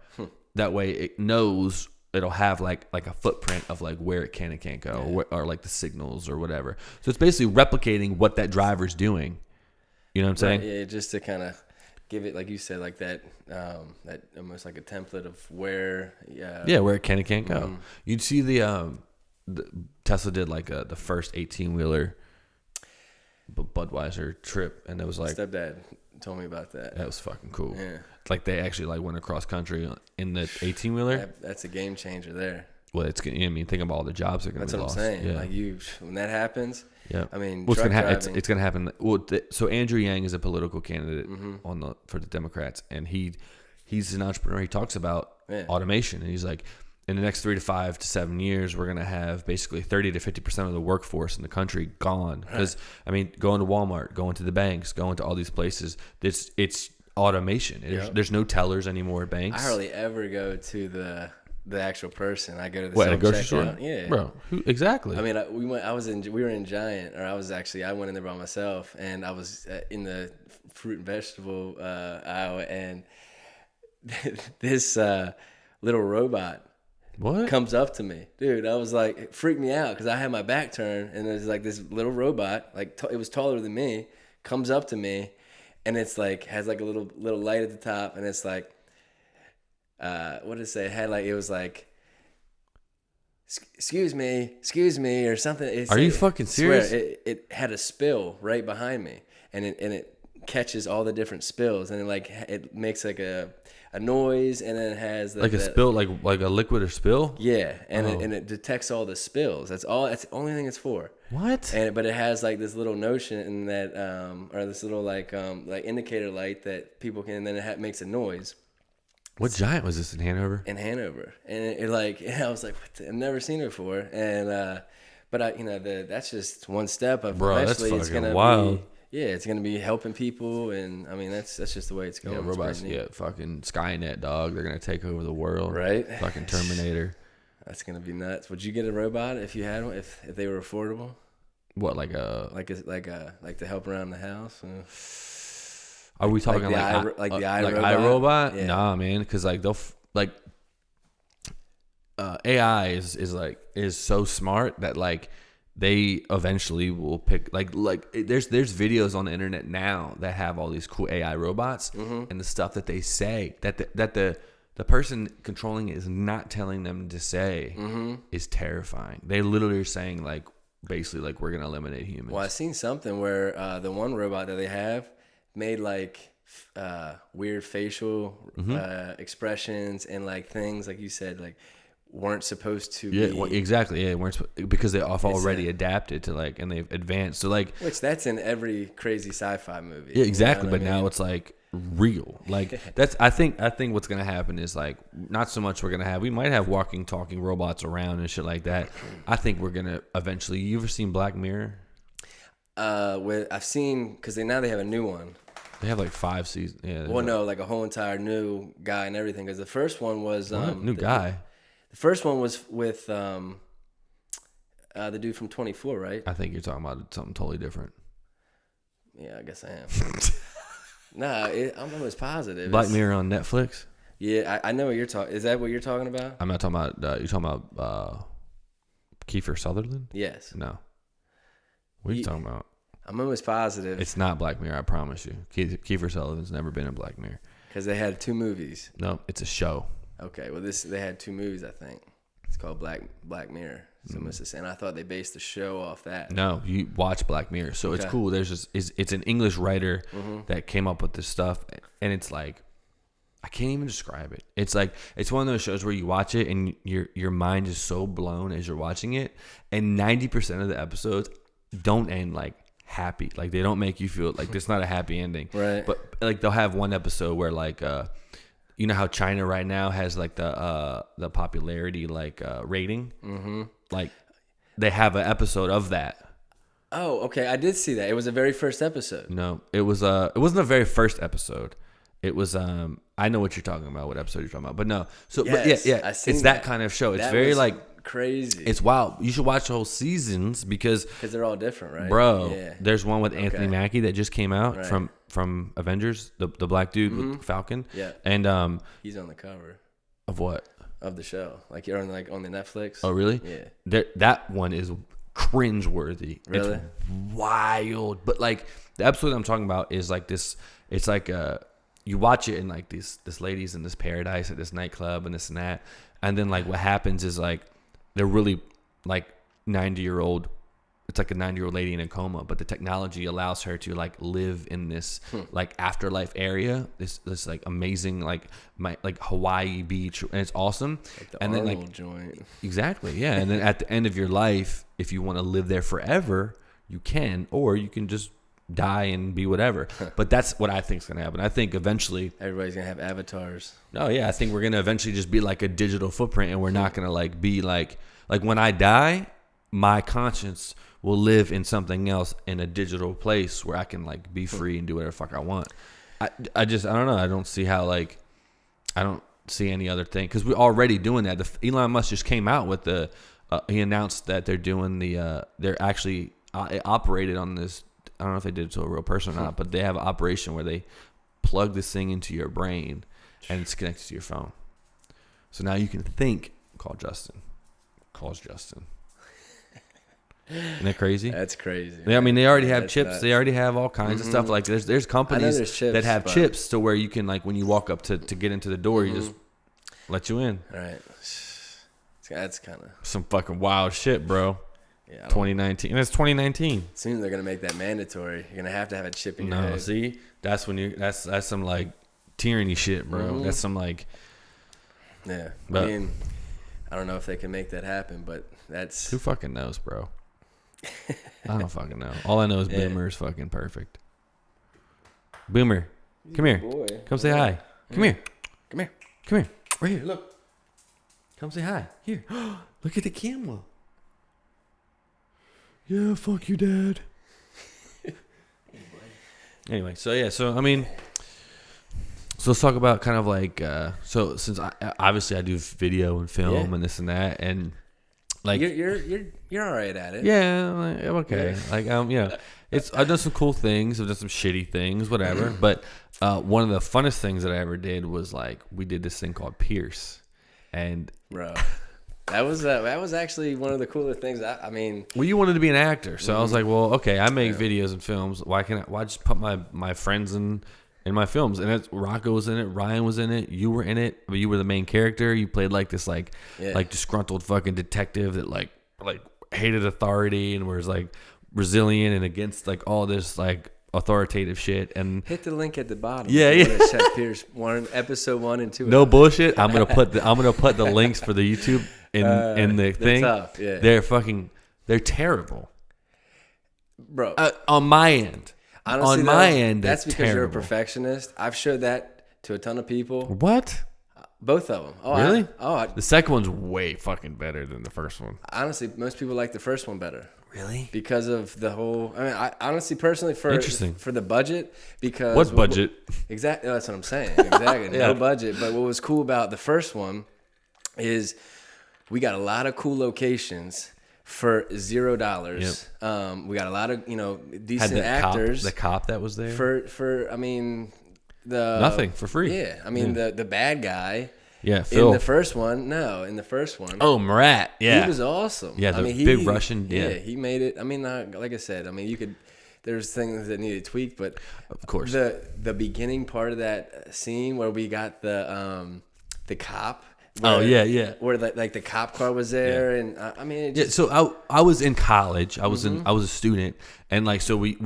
That way it knows it'll have like a footprint of like where it can and can't go or like the signals or whatever. So it's basically replicating what that driver's doing. You know what I'm saying? Yeah, just to kind of give it, like you said, like that almost like a template of where where it can and can't go. You'd see the Tesla did like the first 18-wheeler Budweiser trip, and it was like stepdad told me about that. That was fucking cool. Yeah. Like they actually like went across country in the 18-wheeler. That's a game changer there. Well, I mean, think about all the jobs that are going to be lost. That's what I'm saying. Yeah. Like when that happens. Yeah. I mean, it's going to happen. Well, so Andrew Yang is a political candidate for the Democrats, and he's an entrepreneur. He talks about automation, and he's like, in the next 3 to 5 to 7 years, we're going to have basically 30 to 50% of the workforce in the country gone. Because I mean, going to Walmart, going to the banks, going to all these places, it's automation. There's no tellers anymore at banks. I hardly ever go to the actual person. I go to the at a grocery store. Yeah, bro. Exactly. I mean, we were in Giant, or I went in there by myself, and I was in the fruit and vegetable aisle, and this little robot What? Comes up to me, dude. I was like, it freaked me out because I had my back turned, and there's like this little robot, like it was taller than me, comes up to me, and it's like has like a little light at the top, and it's like, what did it say? It had like, it was like, excuse me, or something. Are you fucking serious? It had a spill right behind me, and it catches all the different spills, and it makes like a noise, and then it has like a spill, like a liquid or spill. Yeah, and it detects all the spills. That's all. That's the only thing it's for. What? But it has like this little notion that or this little like indicator light that people can. And then it makes a noise. What giant was this in Hanover? In Hanover, and it like I was like, I've never seen it before, and but that's just one step. Bro, eventually that's it's gonna fucking wild. It's gonna be helping people, and I mean that's just the way it's going. Yeah, robots. Yeah, fucking Skynet, dog. They're gonna take over the world. Right. Fucking Terminator. That's gonna be nuts. Would you get a robot if you had one? If they were affordable? What, like a like to help around the house? Are we talking the iRobot? Yeah. Nah, man, because like they'll like AI is so smart that like they eventually will pick like there's videos on the internet now that have all these cool AI robots, and the stuff that they say that the person controlling it is not telling them to say is terrifying. They literally are saying like basically like we're gonna eliminate humans. Well, I seen something where the one robot that they have made like weird facial expressions and like things like you said like weren't supposed to be. Well, exactly. Yeah, weren't because they have already adapted to like, and they've advanced. So like, which that's in every crazy sci-fi movie. Yeah, exactly. But now it's like real. Like that's I think what's gonna happen is like not so much we might have walking, talking robots around and shit like that. I think we're gonna eventually. You ever seen Black Mirror? I've seen because now they have a new one. They have like 5 seasons. Yeah. Well, no, like a whole entire new guy and everything. Because the first one was new guy. The first one was with the dude from 24, right? I think you're talking about something totally different. Yeah, I guess I am. I'm almost positive. Black Mirror on Netflix. Yeah, I know what you're talking. Is that what you're talking about? I'm not talking about. You're talking about Kiefer Sutherland? Yes. No. What are you talking about? I'm almost positive. It's not Black Mirror, I promise you. Kiefer Sutherland's never been in Black Mirror. Because they had 2 movies. No, it's a show. Okay, well they had 2 movies, I think. It's called Black Mirror. And I thought they based the show off that. No, you watch Black Mirror, so it's cool. There's it's an English writer that came up with this stuff, and it's like I can't even describe it. It's like it's one of those shows where you watch it and your mind is so blown as you're watching it, and 90% of the episodes don't end like happy. Like they don't make you feel like there's not a happy ending. Right. But like they'll have one episode where like you know how China right now has like the popularity like rating. Like they have an episode of that. Oh, okay. I did see that. It was the very first episode. No, it wasn't the very first episode. It was I know what you're talking about, what episode you're talking about. But no. So yes, but yeah, it's that kind of show. It's that very like crazy. It's wild. You should watch the whole seasons because they're all different, right? Bro, yeah. There's one with Anthony Mackie that just came out right. from Avengers, the black dude with Falcon. Yeah. And he's on the cover. Of what? Of the show. Like you're on the Netflix. Oh really? Yeah. That one is cringeworthy. Really? It's wild. But like the episode I'm talking about is like this. It's like you watch it and like this lady's in this paradise at this nightclub and this and that, and then like what happens is like they're really like 90-year-old. It's like a 90-year-old lady in a coma, but the technology allows her to like live in this like afterlife area. This like amazing like Hawaii beach, and it's awesome. Like the and Arnold then like joint. Exactly, yeah. And then at the end of your life, if you want to live there forever, you can, or you can just die and be whatever. But that's what I think is going to happen. I think eventually everybody's going to have avatars. Oh yeah, I think we're going to eventually just be like a digital footprint, and we're not going to like be like when I die, my conscience will live in something else in a digital place where I can like be free and do whatever the fuck I want. I don't know. I don't see how like I don't see any other thing because we're already doing that. Elon Musk just came out with he announced that they're doing they're actually operated on this. I don't know if they did it to a real person or not, but they have an operation where they plug this thing into your brain and it's connected to your phone. So now you can think calls Justin. Isn't that crazy? That's crazy. Yeah, I mean, they already have That's chips. nuts. They already have all kinds of stuff. Like there's companies there's chips, that have but- chips to where you can, like, when you walk up to get into the door, you just let you in. Right. That's kind of Some fucking wild shit, bro. yeah. 2019, and it's 2019. Soon they're gonna make that mandatory. You're gonna have to have a chip in your head. See, that's when that's some like tyranny shit, bro. That's some like. Yeah. But, I mean, I don't know if they can make that happen, but that's who fucking knows, bro? I don't fucking know. All I know is Boomer is fucking perfect. Boomer, come here. boy. Come say hi. Come here. Come here. Come here. Right here. Look. Come say hi. Here. Look at the camera. Yeah, fuck you, Dad. Anyway, so yeah, so I mean, so let's talk about kind of like, so since obviously I do video and film and this and that, and like You're all right at it. yeah, like, I'm okay. Like you know, I've done some cool things, I've done some shitty things, whatever. But one of the funnest things that I ever did was like we did this thing called Pierce, and Bro. That was actually one of the cooler things. I mean, well, you wanted to be an actor, so I was like, well, okay, I make videos and films. Why just put my friends in my films? And Rocco was in it, Ryan was in it, you were in it, but you were the main character. You played like this like disgruntled fucking detective that like hated authority and was like resilient and against like all this like authoritative shit. And hit the link at the bottom. Yeah. Check Pierce episode 1 and 2. No bullshit. I'm gonna put the links for the YouTube in the thing. Tough, yeah. They're terrible, Bro. on my end. Honestly, on my end, that's because you're a terrible. perfectionist. I've showed that to a ton of people. What? Both of them. Oh, Really? I The second one's way fucking better than the first one. honestly, most people like the first one better. Really? Because of the whole. I mean, I honestly, personally, Interesting. for the budget, because What budget? Exactly. That's what I'm saying. Exactly. Yeah. No budget. But what was cool about the first one is we got a lot of cool locations for $0. We got a lot of decent Had the actors. the cop that was there for I mean the nothing for free. Yeah. I mean the bad guy. Yeah, Phil. In the first one. Oh, Murat. Yeah, he was awesome. Yeah, the I mean, big Russian. Yeah, he made it. I mean, like I said, I mean, you could. There's things that needed tweaked, but of course, the beginning part of that scene where we got the cop. Oh yeah. Where like the cop car was there, and I mean, it just, So I was in college. I was I was a student, and like so we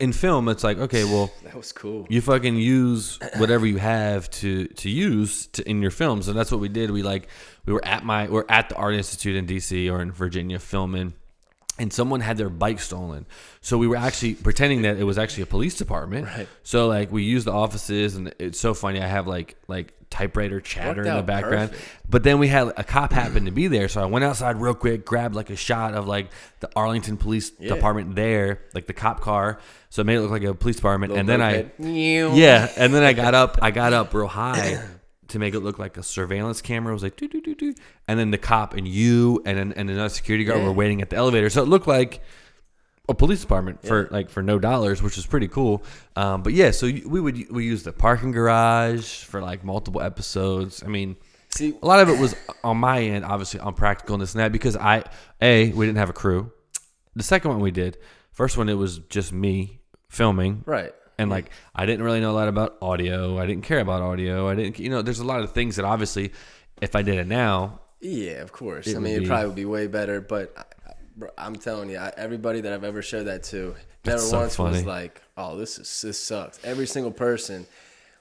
in film, it's like, okay, well, that was cool. you fucking use whatever you have to use in your films, and that's what we did. We were at the Art Institute in DC or in Virginia filming, and someone had their bike stolen. So we were actually pretending that it was actually a police department. Right. So like we used the offices, and it's so funny. I have like typewriter chatter Worked in the out background. perfect. But then we had a cop happened to be there, so I went outside real quick, grabbed like a shot of like the Arlington Police Department there, like the cop car. So it made it look like a police department, and then and then I got up real high to make it look like a surveillance camera. It was like doo, doo, doo, doo. And then the cop and you and another security guard were waiting at the elevator, so it looked like a police department for no dollars, which was pretty cool. But yeah, so we used the parking garage for like multiple episodes. I mean, See, a lot of it was on my end, obviously unpractical and this and that, because we didn't have a crew. The second one we did, first one it was just me filming, right. and like I didn't really know a lot about audio. I didn't care about audio. I didn't, there's a lot of things that obviously, if I did it now, Yeah, of course. It probably would be way better, but I'm telling you, everybody that I've ever showed that to never so once funny. was like, "Oh, this sucks." Every single person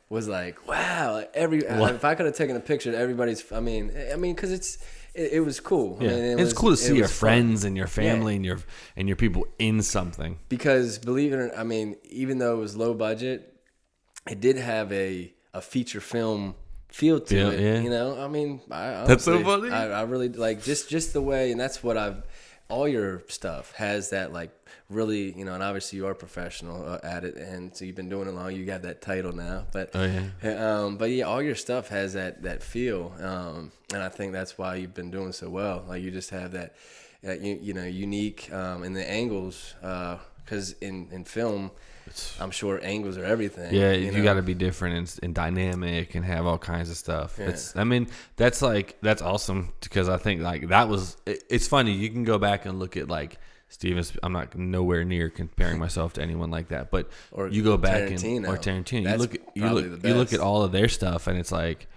was like, "Wow!" Like if I could have taken a picture of everybody's, I mean, because it was cool. yeah, I mean, it's cool to see your fun. friends and your family and your people in something. Because believe it or not, I mean, even though it was low budget, it did have a feature film feel to it. Yeah. You know, I mean, That's so honestly, funny. I really like just the way, and that's what all your stuff has that like really, and obviously you are professional at it, and so you've been doing it long. You got that title now, but but yeah, all your stuff has that feel, and I think that's why you've been doing so well. Like you just have that unique, and the angles because in film, I'm sure angles are everything. Yeah, you got to be different and dynamic and have all kinds of stuff. Yeah. That's awesome because I think like that was. It's funny. You can go back and look at like Steven. I'm not nowhere near comparing myself to anyone like that, but Or you go back Tarantino. or Tarantino. That's You look at all of their stuff, and it's like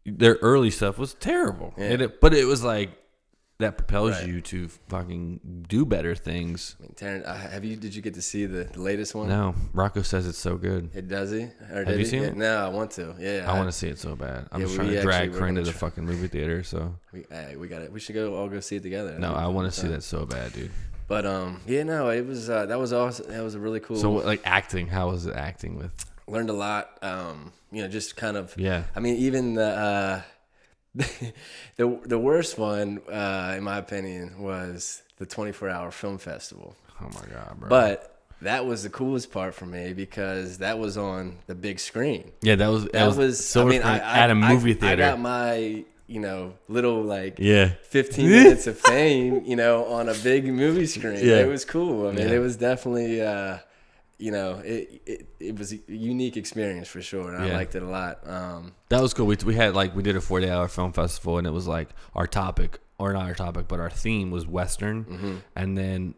their early stuff was terrible. Yeah. But it was like. That propels Right. you to fucking do better things. I mean, Taryn, did you get to see the latest one? No, Rocco says it's so good. It does he? Or Have did you he? seen Yeah, it? No, I want to. Yeah, I want to see it so bad. I'm Yeah, just trying we to drag actually her were into gonna the fucking movie theater. So We got it. We should all go see it together. no, I want to see that so bad, dude. But yeah, no, it was that was awesome. That was a really cool. So like acting, how was it acting with? Learned a lot. Just kind of. Yeah. I mean, even the worst one, in my opinion, was the 24-hour film festival. Oh my god, bro. But that was the coolest part for me because that was on the big screen. Yeah, that was so. I mean, at a movie theater. I got my little like 15 minutes of fame, on a big movie screen. Yeah. It was cool. I mean, Yeah. it was definitely it was a unique experience for sure, and I liked it a lot. That was cool. We did a 40-hour film festival, and it was like our topic, or not our topic, but our theme was Western, and then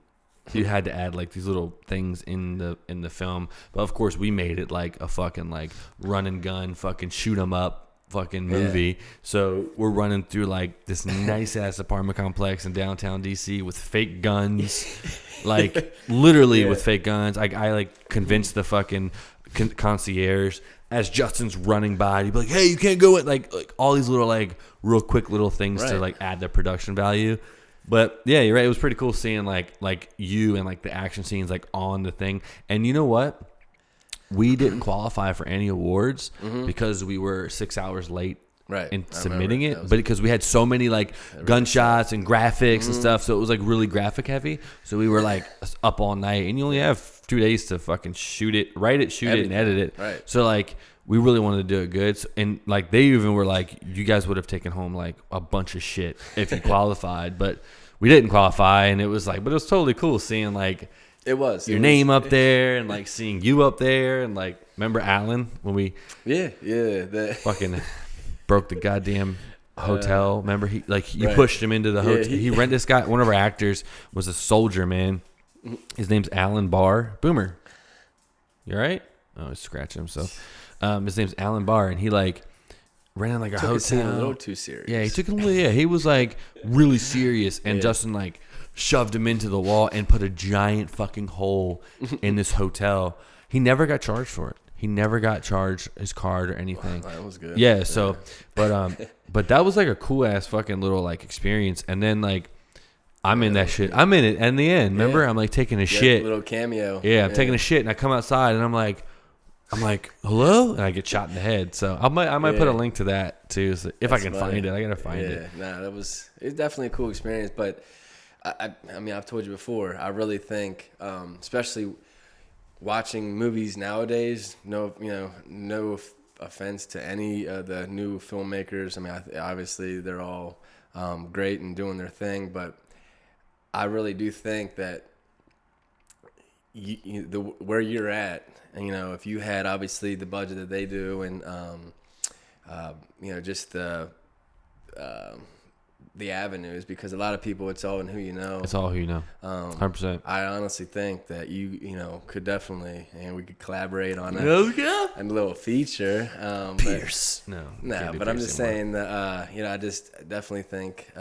you had to add like these little things in the film. But of course, we made it like a fucking like run and gun, fucking shoot 'em up fucking movie. Yeah. So we're running through like this nice ass apartment complex in downtown DC with fake guns, like literally with fake guns. I like convinced the fucking concierge as Justin's running by, he'd be like, "Hey, you can't go in!" Like all these little like real quick little things to like add the production value. But yeah, you're right. It was pretty cool seeing like you and like the action scenes like on the thing. And you know what? We didn't qualify for any awards because we were 6 hours late in submitting it. But because we had so many like gunshots and graphics and stuff, so it was like really graphic heavy. So we were like up all night, and you only have 2 days to fucking shoot it, write it, shoot it, and edit it. Right. So like we really wanted to do it good. So, and like they even were like, you guys would have taken home like a bunch of shit if you qualified, but we didn't qualify, and it was like, but it was totally cool seeing like. It was your name up there and like seeing you up there and like remember Alan when we fucking broke the goddamn hotel. Remember he like you pushed him into the hotel. He rented this guy. One of our actors was a soldier, man. His name's Alan Barr. Boomer, you all right? Oh, he's scratching himself. His name's Alan Barr, and he like rented like a hotel. A little too serious. Yeah, he took it a little. Yeah, he was like really serious, and Justin like shoved him into the wall and put a giant fucking hole in this hotel. He never got charged for it. He never got charged his card or anything. Wow, that was good. Yeah, so but that was like a cool ass fucking little like experience. And then like I'm in that shit. I'm in it in the end. Remember? I'm like taking a shit. Little cameo. Yeah, I'm taking a shit and I come outside and I'm like, hello? And I get shot in the head. So I might put a link to that too. So if I can find it. I gotta find it. Yeah, it's definitely a cool experience. But I mean, I've told you before, I really think, especially watching movies nowadays, no offense to any of the new filmmakers. I mean, obviously they're all great and doing their thing, but I really do think that where you're at, and if you had obviously the budget that they do, and just the avenues, because a lot of people, it's all in who you know. It's all who you know. 100%. I honestly think that you could definitely, and we could collaborate on a little feature. Pierce. But I'm just saying that I just definitely think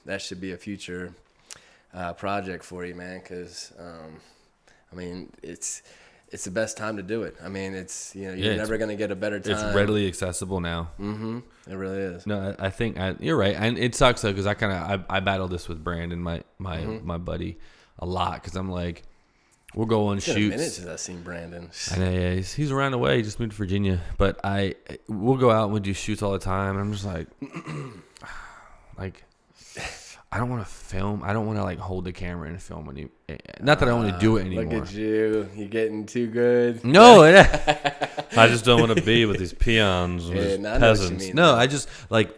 that should be a future project for you, man. Because I mean, it's the best time to do it. I mean, it's you're never gonna get a better time. It's readily accessible now. Mm-hmm. It really is. No, I think you're right, and it sucks though because I battle this with Brandon, my buddy, a lot because I'm like, we'll go on shoots. It's been a minute since I've seen Brandon. I know, yeah, he's around the way. He just moved to Virginia, but we'll go out and we'll do shoots all the time. And I'm just like. I don't want to film. I don't want to like hold the camera and film when you. Not that I want to do it anymore. Look at you. You're getting too good. No, I just don't want to be with these peons and these peasants. No, I just like.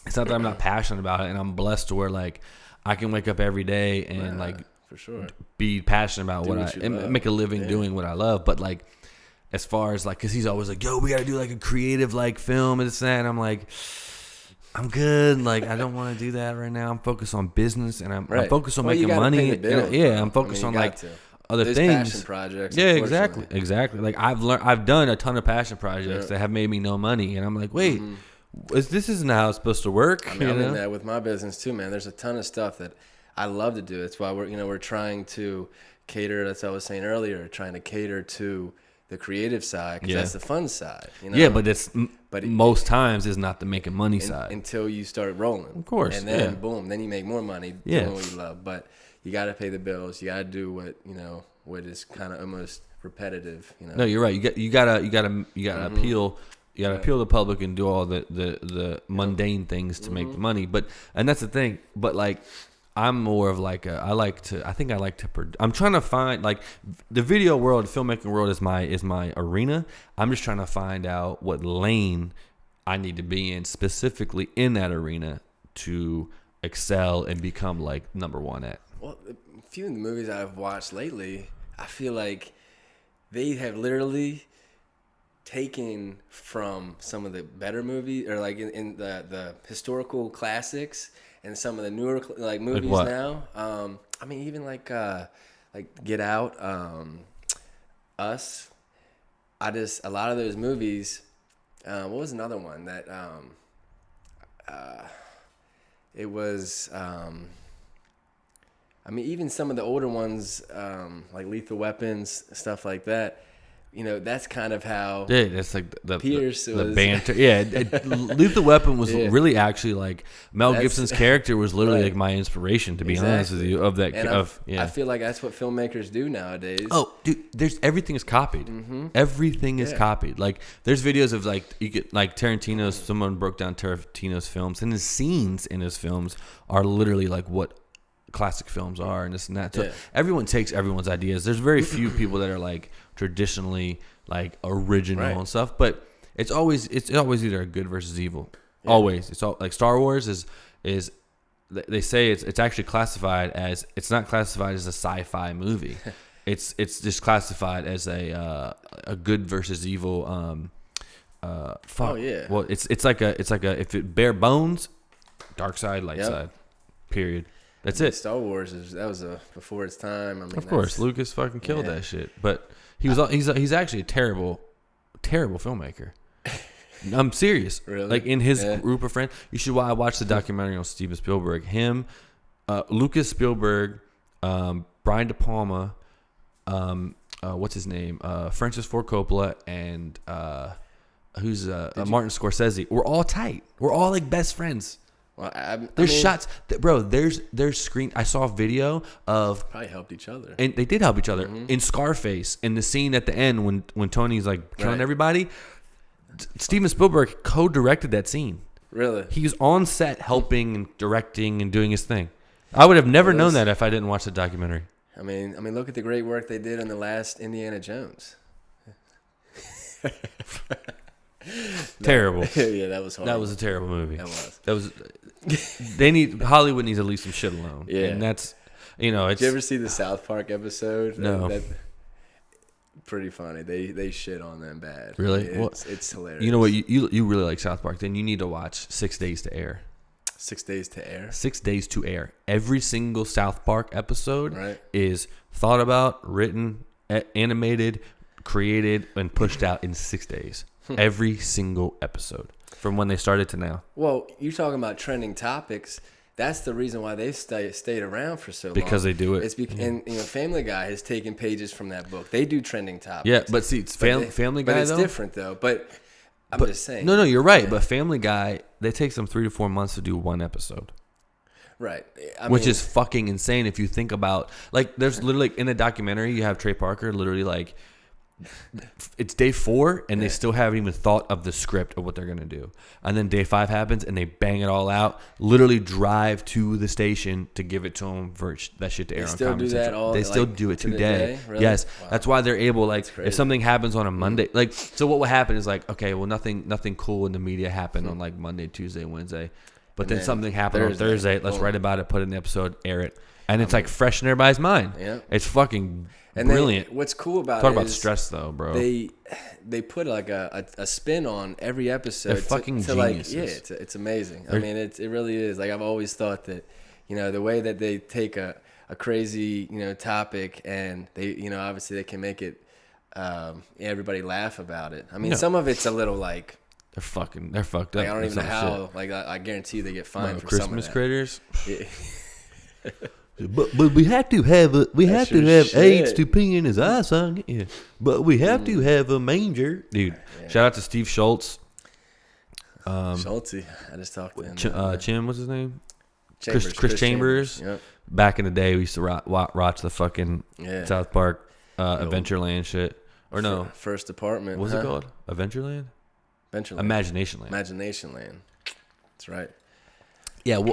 It's not that I'm not passionate about it, and I'm blessed to where like I can wake up every day and like for sure. Be passionate about and make a living doing what I love. But like, as far as like, because he's always like, yo, we got to do like a creative like film and this and that. And I'm like, I'm good. Like, I don't want to do that right now. I'm focused on business, and I'm focused on making money. I'm focused on like other things. Passion projects. Yeah, exactly. Like I've done a ton of passion projects that have made me no money, and I'm like, wait, this isn't how it's supposed to work. I mean, I'm in that with my business too, man. There's a ton of stuff that I love to do. That's why we're trying to cater. That's what I was saying earlier. Trying to cater to the creative side, because that's the fun side. Yeah, but most times is not the making money side until you start rolling. Of course, and then boom, then you make more money doing what you love. But you got to pay the bills. You got to do what is kind of almost repetitive. No, you're right. You gotta appeal. You gotta appeal to the public and do all the mundane things to make the money. And that's the thing. But like, I'm more of like I'm trying to find like the video world, filmmaking world is my arena. I'm just trying to find out what lane I need to be in specifically in that arena to excel and become like number one at. Well, a few of the movies I've watched lately, I feel like they have literally taken from some of the better movies, or like in the historical classics, and some of the newer like movies now. I mean, even like Get Out, Us. A lot of those movies. What was another one that? It was. I mean, even some of the older ones, like Lethal Weapons, stuff like that. That's kind of how. Yeah, that's like the banter. Yeah, Lethal Weapon was really actually like Mel Gibson's character was literally like my inspiration, to be honest with you. I feel like that's what filmmakers do nowadays. Oh, dude, everything is copied. Mm-hmm. Everything is copied. Like, there's videos of like you get like Tarantino's. Someone broke down Tarantino's films, and his scenes in his films are literally like what classic films are, and this and that. So everyone takes everyone's ideas. There's very few people that are like traditionally like original and stuff, but it's always either a good versus evil. Always. It's all like Star Wars is they say it's actually classified as, it's not classified as a sci-fi movie. it's just classified as a good versus evil fuck. Oh yeah. Well, it's like a if it bare bones, dark side, light side. Period. That's it. Star Wars that was before its time. I mean, of course, Lucas fucking killed that shit. But he's actually a terrible filmmaker. I'm serious. Really? Like, in his group of friends, you should watch the documentary on Steven Spielberg. Him, Lucas Spielberg, Brian De Palma, what's his name? Francis Ford Coppola, and who's Martin Scorsese. We're all tight. We're all like best friends. Well, there's shots, bro. There's screen. I saw a video of probably helped each other, and they did help each other in Scarface. In the scene at the end when Tony's like killing everybody, Steven Spielberg co-directed that scene. Really? He was on set helping and directing and doing his thing. I would have never known that if I didn't watch the documentary. I mean, look at the great work they did on the last Indiana Jones. Terrible. Yeah, that was horrible. That was a terrible movie. That was. Hollywood needs to leave some shit alone. Yeah, and that's it's. Did you ever see the South Park episode? No. Pretty funny. They shit on them bad. Really? It's hilarious. You know what? You really like South Park. Then you need to watch 6 Days to Air. 6 Days to Air. 6 Days to Air. Every single South Park episode is thought about, written, animated, created, and pushed out in 6 days. Every single episode from when they started to now. Well, you're talking about trending topics. That's the reason why they stayed around for so long. Because they do it. It's and Family Guy has taken pages from that book. They do trending topics. Yeah, but see, it's Family Guy, but it's though. different though. But I'm just saying. No, you're right. Yeah. But Family Guy, they take them 3 to 4 months to do one episode. Right. Which is fucking insane if you think about, like, there's literally, in the documentary, you have Trey Parker literally like, it's day 4 and they still haven't even thought of the script of what they're gonna do, and then day 5 happens and they bang it all out, literally drive to the station to give it to them for that shit to air on Comedy Central. They still do it today. Really? Yes. Wow. That's why they're able, like, if something happens on a Monday, like, so what will happen is like, okay, well, nothing cool in the media happened on like Monday, Tuesday, Wednesday, But then something happened on Thursday. Let's write about it, put it in the episode, air it. And it's like fresh in everybody's mind. Yeah. It's fucking brilliant. What's cool about Talk about stress, though, bro. They put like a spin on every episode. They're fucking geniuses. Like, it's amazing. I mean, it really is. Like, I've always thought that, the way that they take a crazy, topic and they, obviously they can make it, everybody laugh about it. I mean, some of it's a little like, they're fucked up. Like, I don't even know how. Shit. Like, I guarantee they get fined for Christmas some of that. critters. Yeah. But we have to have AIDS to pee in his eye socket. Yeah. But we have to have a manger, dude. Yeah. Shout out to Steve Schultz. Schultz, I just talked to him. Chim, what's his name? Chris Chambers. Yep. Back in the day, we used to watch the fucking South Park Adventureland shit. Or no, First Apartment. What's it called? Adventureland. Imagination Land. That's right. Yeah.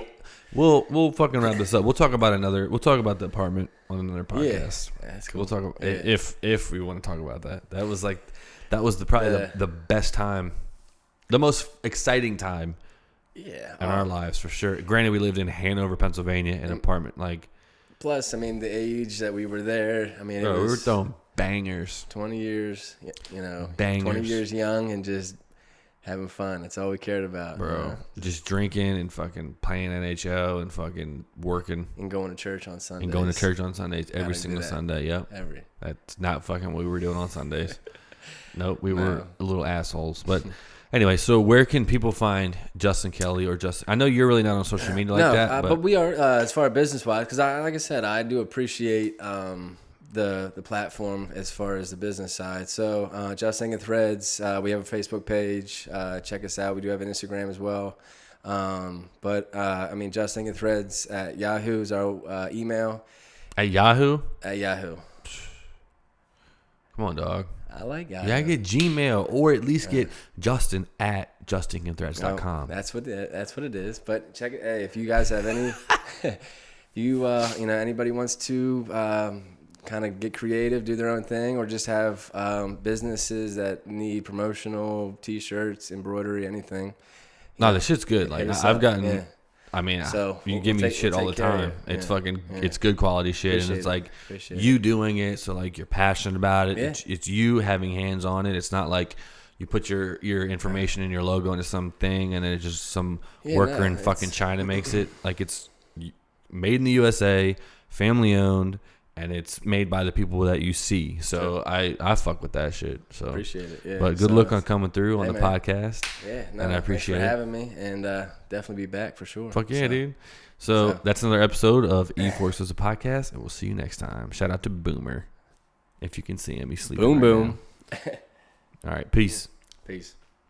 We'll fucking wrap this up. We'll talk about the apartment on another podcast. Yeah, that's cool. We'll talk about if we want to talk about that. That was probably the best time, the most exciting time. Yeah. In our lives for sure. Granted, we lived in Hanover, Pennsylvania, in an apartment like. Plus, I mean, the age that we were there. I mean, we were throwing bangers. 20 years, bangers. 20 years young and just having fun. That's all we cared about, bro. Just drinking and fucking playing NHL and fucking working and going to church on Sundays. Every single Sunday. Yep. That's not fucking what we were doing on Sundays. Nope, we were little assholes. But anyway, so where can people find Justin Kelly or Justin? I know you're really not on social media like that, but we are as far as business wise, because like I said, I do appreciate the platform as far as the business side. So Just Thinking Threads, we have a Facebook page. Check us out. We do have an Instagram as well. But I mean, Just Thinking Threads at Yahoo is our email. At Yahoo? At Yahoo. Come on, dog. I like Yahoo. Yeah, get Gmail or at least get Justin at justthinkingthreads.com. That's what it is. But check it. Hey, if you guys have any, anybody wants to kind of get creative, do their own thing, or just have businesses that need promotional T-shirts, embroidery, anything. No, the shit's good. Like I've gotten. Yeah. I mean, so you give me shit all the time. It's it's good quality shit, and it's like you doing it, so like you're passionate about it. Yeah. It's you having hands on it. It's not like you put your information and your logo into something, and then it's just some worker in fucking China makes it. Like it's made in the USA, family owned, and it's made by the people that you see. So I fuck with that shit. So appreciate it. Yeah. But good luck on coming through on the podcast. Yeah, and I appreciate thanks for having me, and definitely be back for sure. Fuck yeah, dude. So that's another episode of E-Forces, a podcast, and we'll see you next time. Shout out to Boomer. If you can see him, he's sleeping. Boom. All right, peace. Peace.